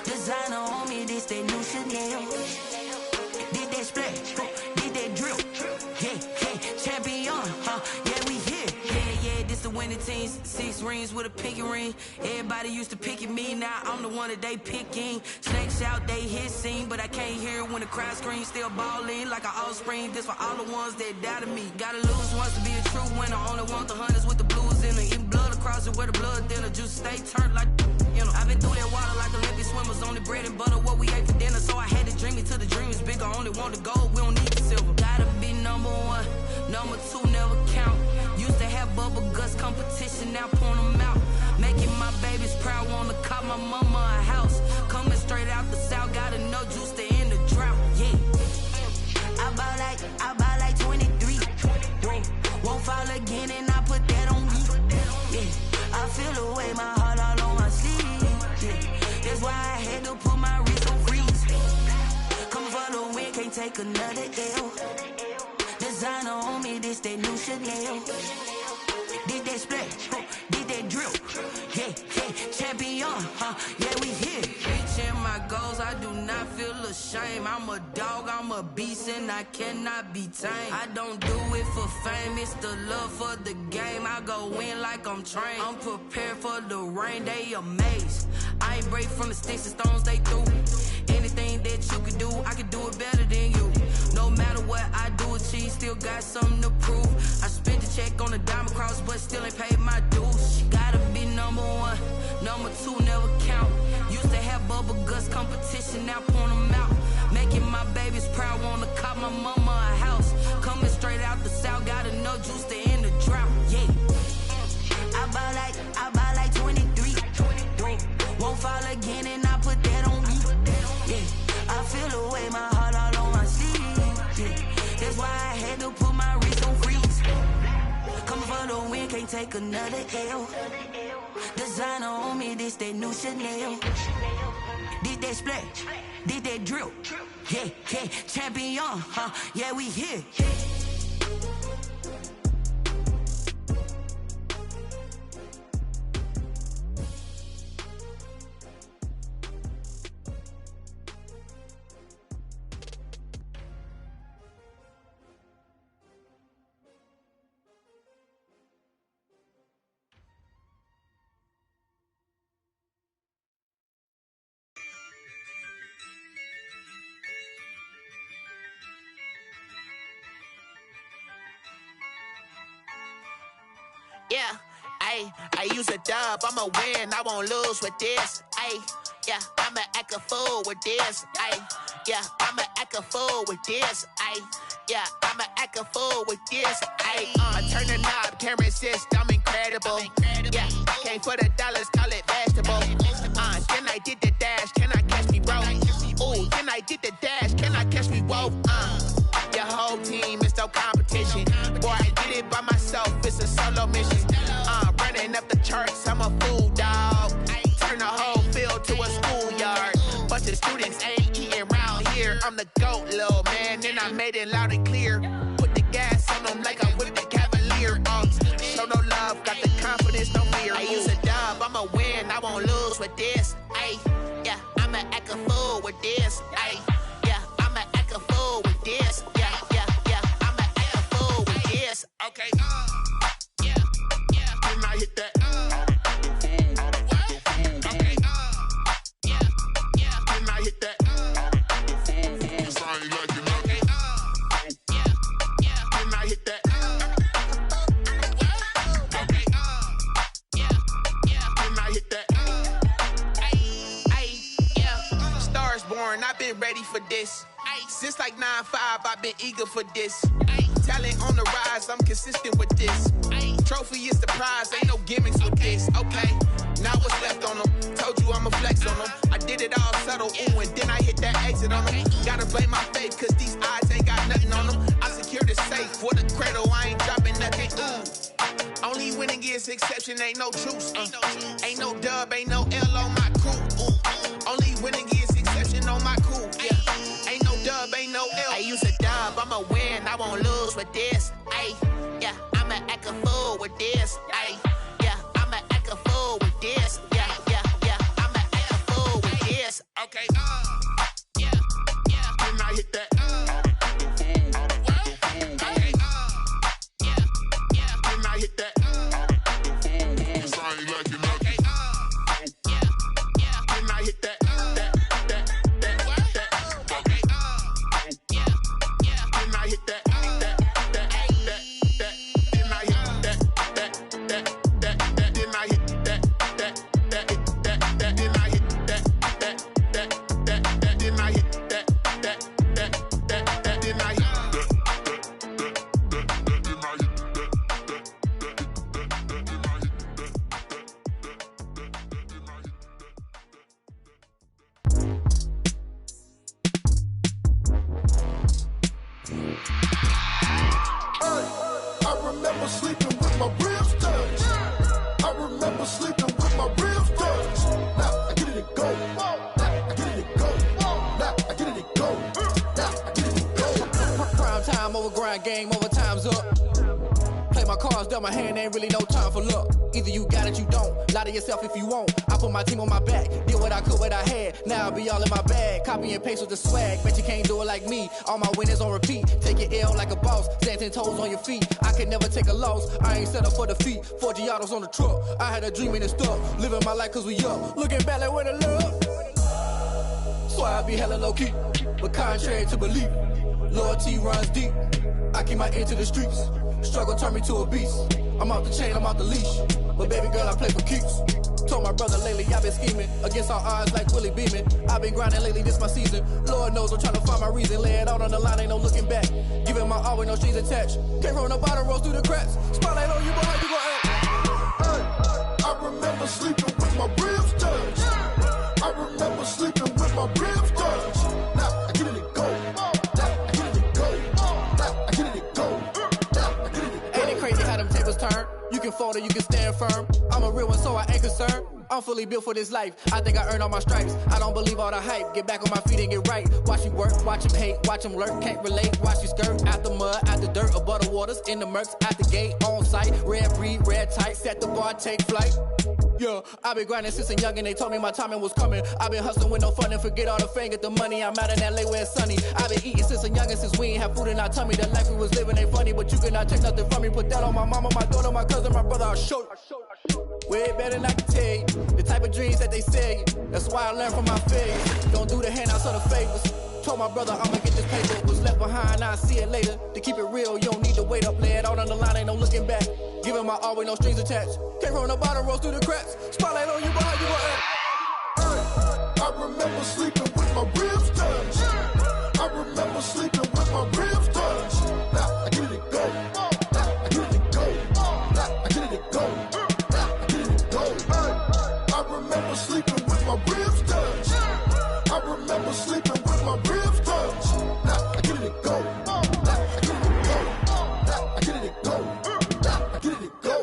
Designer on me, this that new Chanel. Did that splash, did that drill. Yeah, champion, yeah, we here. Yeah, this the winning teams. 6 rings with a pinky ring. Everybody used to pick at me, now I'm the one that they picking. Snakes out, they hit scene, but I can't hear it when the crowd screams. Still balling like an offspring. This for all the ones that doubted me. Gotta lose once to be a true winner. Only want the hunters with the blues in it. Eating blood across it where the blood thinner. Juice stay turned like, you know. I've been through that water like Olympic swimmers. Only bread and butter, what we ate for dinner. So I had to dream it till the dream is bigger. Only want the gold, we don't need the silver. Gotta be number 1, number 2 never count. Used to have bubble guts competition, now point them out. Making my babies proud, wanna cop my mama a house. Coming straight out the south, got enough juice to end the drought. Yeah, I buy like 23. Won't fall again, and I put that on me. Yeah, I feel the way, my heart all on my sleeve. Yeah, that's why I had to put my wrist on freeze. Coming for the win, can't take another L. Designer on me, this that new Chanel. Did that splash, did that drill. Yeah, champion, yeah, we here. Reaching my goals, I do not feel ashamed. I'm a dog, I'm a beast, and I cannot be tamed. I don't do it for fame, it's the love for the game. I go in like I'm trained. I'm prepared for the rain, they amazed. I ain't break from the sticks and stones they threw. Anything that you can do, I can do it better than you. No matter what I do, achieve, still got something to prove. I spent the check on the diamond cross, but still ain't paid my dues. Gotta be number 1, number 2 never count. Used to have bubble guts competition, now point them out. Making my babies proud, wanna cop my mama a house. Coming straight out the south, got enough juice to end the drought. Yeah, I buy like 23. Won't fall again, and I put that on me. Yeah, I feel the way, my heart all on my sleeve. Yeah, that's why I had to put my wrist on freeze. Coming for the win, can't take another L. Designer on me, this that new Chanel. Did that splash, did that drill. Yeah, champion, yeah, we here. Yeah, I use a dub, I'ma win, I won't lose with this. Yeah, I'ma act a fool with this. Yeah, I'ma act a fool with this. Yeah, I'ma act a fool with this. I turn the knob, camera assist, I'm incredible. Yeah, came for the dollars, call it vegetable. Then I did the dash, can I catch me, bro? Ooh, then I did the dash, can I catch me, whoa? Your whole team is no competition. Boy, I did it by myself, it's a solo mission. Running up the charts, I'm a fool, dog. Turn the whole field to a schoolyard. Bunch of students ain't eating round here. I'm the GOAT, little man, and I made it loud and clear. Put the gas on them like I whipped the Cavalier. Show no love, got the confidence, no fear. I use a dub, I'ma win, I won't lose with this. Yeah, I'ma act a fool with this. Yeah, I'ma act a fool with this. Yeah, I'ma act a fool with this. Okay, yeah, can I hit that? Okay, yeah, can I hit that? Cause I ain't like it. Okay, yeah, can I hit that? Okay, yeah, can I hit that? Yeah, Stars born, I've been ready for this. Since like 9-5, I've been eager for this. Talent on the rise, I'm consistent with this. Trophy is the prize, ain't no gimmicks with this. Okay, now what's left on them? Told you I'ma flex on them. I did it all subtle, ooh, and then I hit that exit on them. Gotta blame my faith, cause these odds ain't got nothing on them. I secure the safe for the cradle, I ain't dropping nothing, ooh. Only winning is exception, ain't no truce. Ain't no dub, ain't no L on my crew. Only winning is exception on my crew, yeah. Ain't no dub, ain't no L. I use a dub, I'ma win, I won't lose with this. Yeah, I'ma act a fool with this. Yeah, I'ma act a fool with this. Yeah, I remember sleeping with my ribs touched. I remember sleeping with my ribs touched. Now I get it and go. Now I get it and go. Now I get it and go. Now I get it and go. Prime time over grind, game over, time's up. Play my cards, dealt my hand, ain't really no time for luck. Either you got it, you don't. Lie to yourself if you won't. I put my team on my back, did what I could, what I had. Now I'll be all in my bag, copy and paste with the swag. Bet you can't do it like me. All my winners on repeat. Take your L like a boss, stand 10 toes on your feet. I can never take a loss. I ain't set up for defeat. 4 Giottos on the truck. I had a dream and it stuck. Living my life cause we up. Looking back like where the love. So I be hella low key, but contrary to belief, loyalty runs deep. I keep my ear to the streets. Struggle turned me to a beast. I'm off the chain, I'm off the leash. But baby girl, I play for keeps. Told my brother lately, I've been scheming against all odds like Willie Beeman. I've been grinding lately, this my season. Lord knows I'm trying to find my reason. Lay it out on the line, ain't no looking back. Giving my all with no strings attached. Came from the bottom, rose through the cracks. Spotlight on you, boy, how you gon' act? I remember sleeping with my ribs touched. I remember sleeping with my ribs touched. Now I get it and go. Now I get it and go. Now I get it and go. Now I get it and go. Ain't it crazy how them tables turn? You can fold or you can stand firm. I'm a real one, so I ain't concerned. I'm fully built for this life. I think I earned all my stripes. I don't believe all the hype. Get back on my feet and get right. Watch you work, watch him hate, watch him lurk. Can't relate, watch you skirt. Out the mud, out the dirt, above the waters, in the murks, out the gate, on site. Red breed, red tight, set the bar, take flight. Yeah, I've been grinding since a youngin'. They told me my timing was coming. I've been hustling with no fun and forget all the fame, get the money. I'm out in LA where it's sunny. I've been eating since a youngin', since we ain't have food in our tummy. The life we was living ain't funny, but you cannot take nothing from me. Put that on my mama, my daughter, my cousin, my brother, I'll show you. Way better than I can tell you. The type of dreams that they sell you. That's why I learned from my failures. Don't do the handouts or the favors. Told my brother I'ma get this paper. Was left behind, I'll see it later. To keep it real, you don't need to wait up. Lay it out on the line, ain't no looking back. Giving my all with no strings attached. Came from the bottom, rose through the cracks. Spotlight on you, boy, how you gon' act? I remember sleeping with my ribs touched. I remember sleeping with my ribs touched. Now I get it and go. Now I get it and go. Now I get it and go. Now I get it and go. I remember sleeping with my ribs touched. I remember sleeping with my ribs touched. Now I get it and go. Now I get it and go. Now I get it and go. Now I get it and go.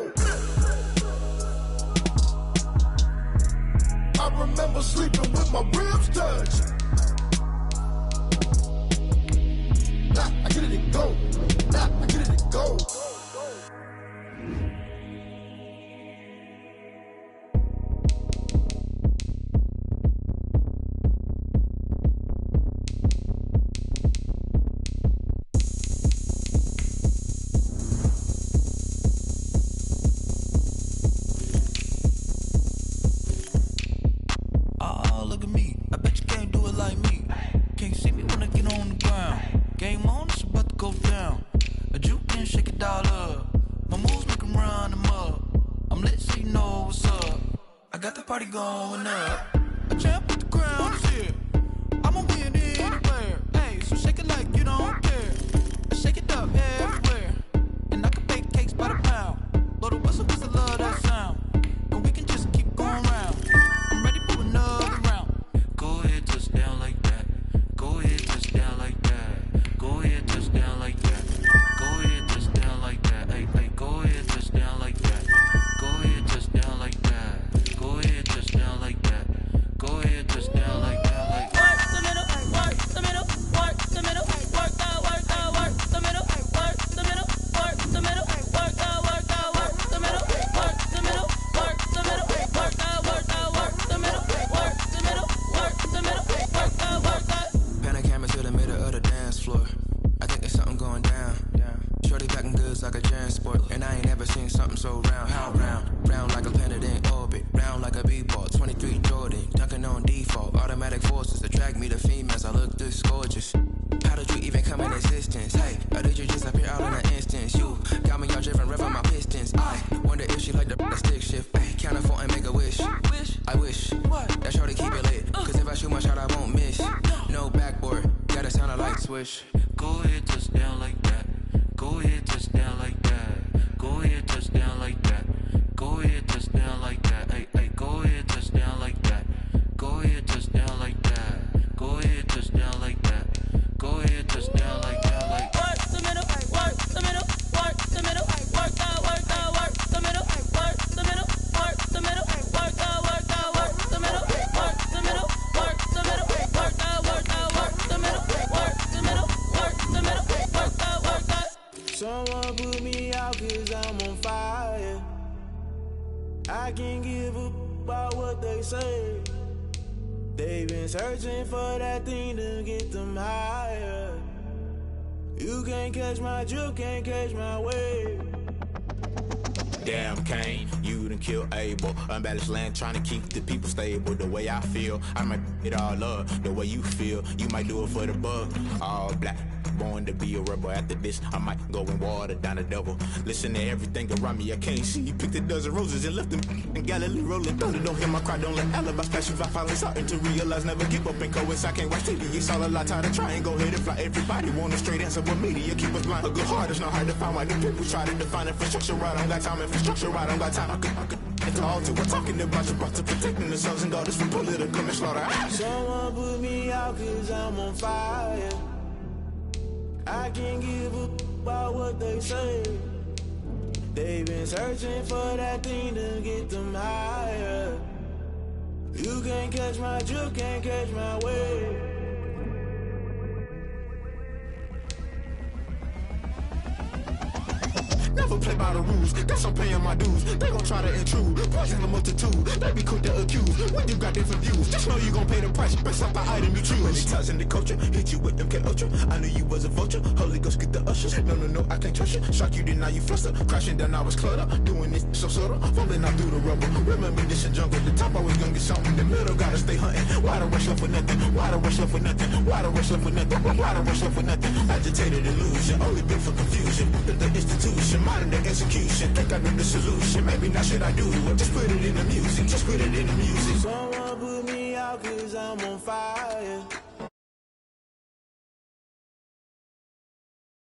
I remember sleeping with my ribs touched. Now I get it and go. Now I get it and go. Oh, look at me. I bet you can't do it like me. Can't see me when I get on the ground. Game on, it's about to go down. A juke and shake it all up. My moves make 'em run them up. I'm lit so you know what's up. I got the party going up. A champ with the crown is here. I'ma win anywhere. Hey, so shake it like you don't care. Shake it up everywhere. And I can bake cakes by the pound. Blow the whistle 'cause I love that sound. And we can just keep going round. I'm ready for another round. Go ahead, touch down like that. Go ahead, touch down like that. Go ahead, touch down like that. Go ahead, touch down like that. Hey, hey, go ahead, touch down like that. Go ahead, touch down like that. Go ahead, touch down like that. Go ahead, touch down like that. Like Work the middle, work the middle, work the middle, work the middle, work the middle, work the middle, work the middle, work the middle, work the middle, work the middle, work the middle, work the middle, work the. Pan a camera to the middle of the dance floor. I think there's something going down. Shorty packing goods like a transport, and I ain't never seen something so round. How round? Round like a planet in orbit, round like a b-ball. 23 Jordan, dunking on default. Automatic forces attract me to females. I look this gorgeous. How did you even come in existence? Hey, or did you just appear all in an instance? You got me all driven, revving my pistons. I wonder if she like the stick shift. Ay, count a four and make a wish. I wish that shorty keep it lit. Cause if I shoot my shot, I won't miss. No backboard, gotta sound a light switch. go ahead, touch down like that. Go ahead, touch down like that. Go ahead, touch down like that. Go ahead, touch down like that. Hey, hey, go ahead, touch down like that. Go ahead, touch down like that. Go ahead, touch down like that. Go ahead, touch down like that. Like. Someone put me out cause I'm on fire. I can't give a about what they say. They've been searching for that thing to get them higher. You can't catch my drift, can't catch my wave. Damn, Kane, you done killed Abel. Unbalanced land, trying to keep the people stable. The way I feel, I might it all up. The way you feel, you might do it for the bug. All black, born to be a rebel. After this, I might go and water down the double. Listen to everything around me, I can't see. Picked a dozen roses and left them in Galilee rolling thunder. Don't hear my cry, don't let alibis pass you. I finally starting to realize, never give up and coincide. I can't watch TV, it's all a lot. Tired of trying, go ahead and fly. Everybody want a straight answer, but media keep us blind. A good heart is not hard to find. Why the people try to define infrastructure right? I don't got time, infrastructure right? I don't got time. I could it's all to we're talking about you, about to protecting the sons and daughters from political and slaughter. Someone put me out cause I'm on fire. I can't give a about what they say. They've been searching for that thing to get them higher. You can't catch my drift, can't catch my wave. Never play by the rules, guess I'm paying my dues. They gon' try to intrude, poison the multitude. They be quick to accuse, when you got different views. Just know you gon' pay the price, based off the item you choose. Many times in the culture, hit you with them K Ultra. I knew you was a vulture, Holy Ghost get the ushers. No, I can't trust you. Shock you, then now you fluster. Crashing down, I was cluttered. Doing this so subtle, falling out through the rubble. Remember this a jungle, the top always gonna get something. In the middle, gotta stay hunting. Why the rush left for nothing? Why the rush left for nothing? Why the rush left for nothing? Why the rush left for nothing? Agitated illusion, only been for confusion. The institution, modern day execution. Think I know the solution. Maybe now should I do it? Just put it in the music. Just put it in the music. Someone put me out cause I'm on fire.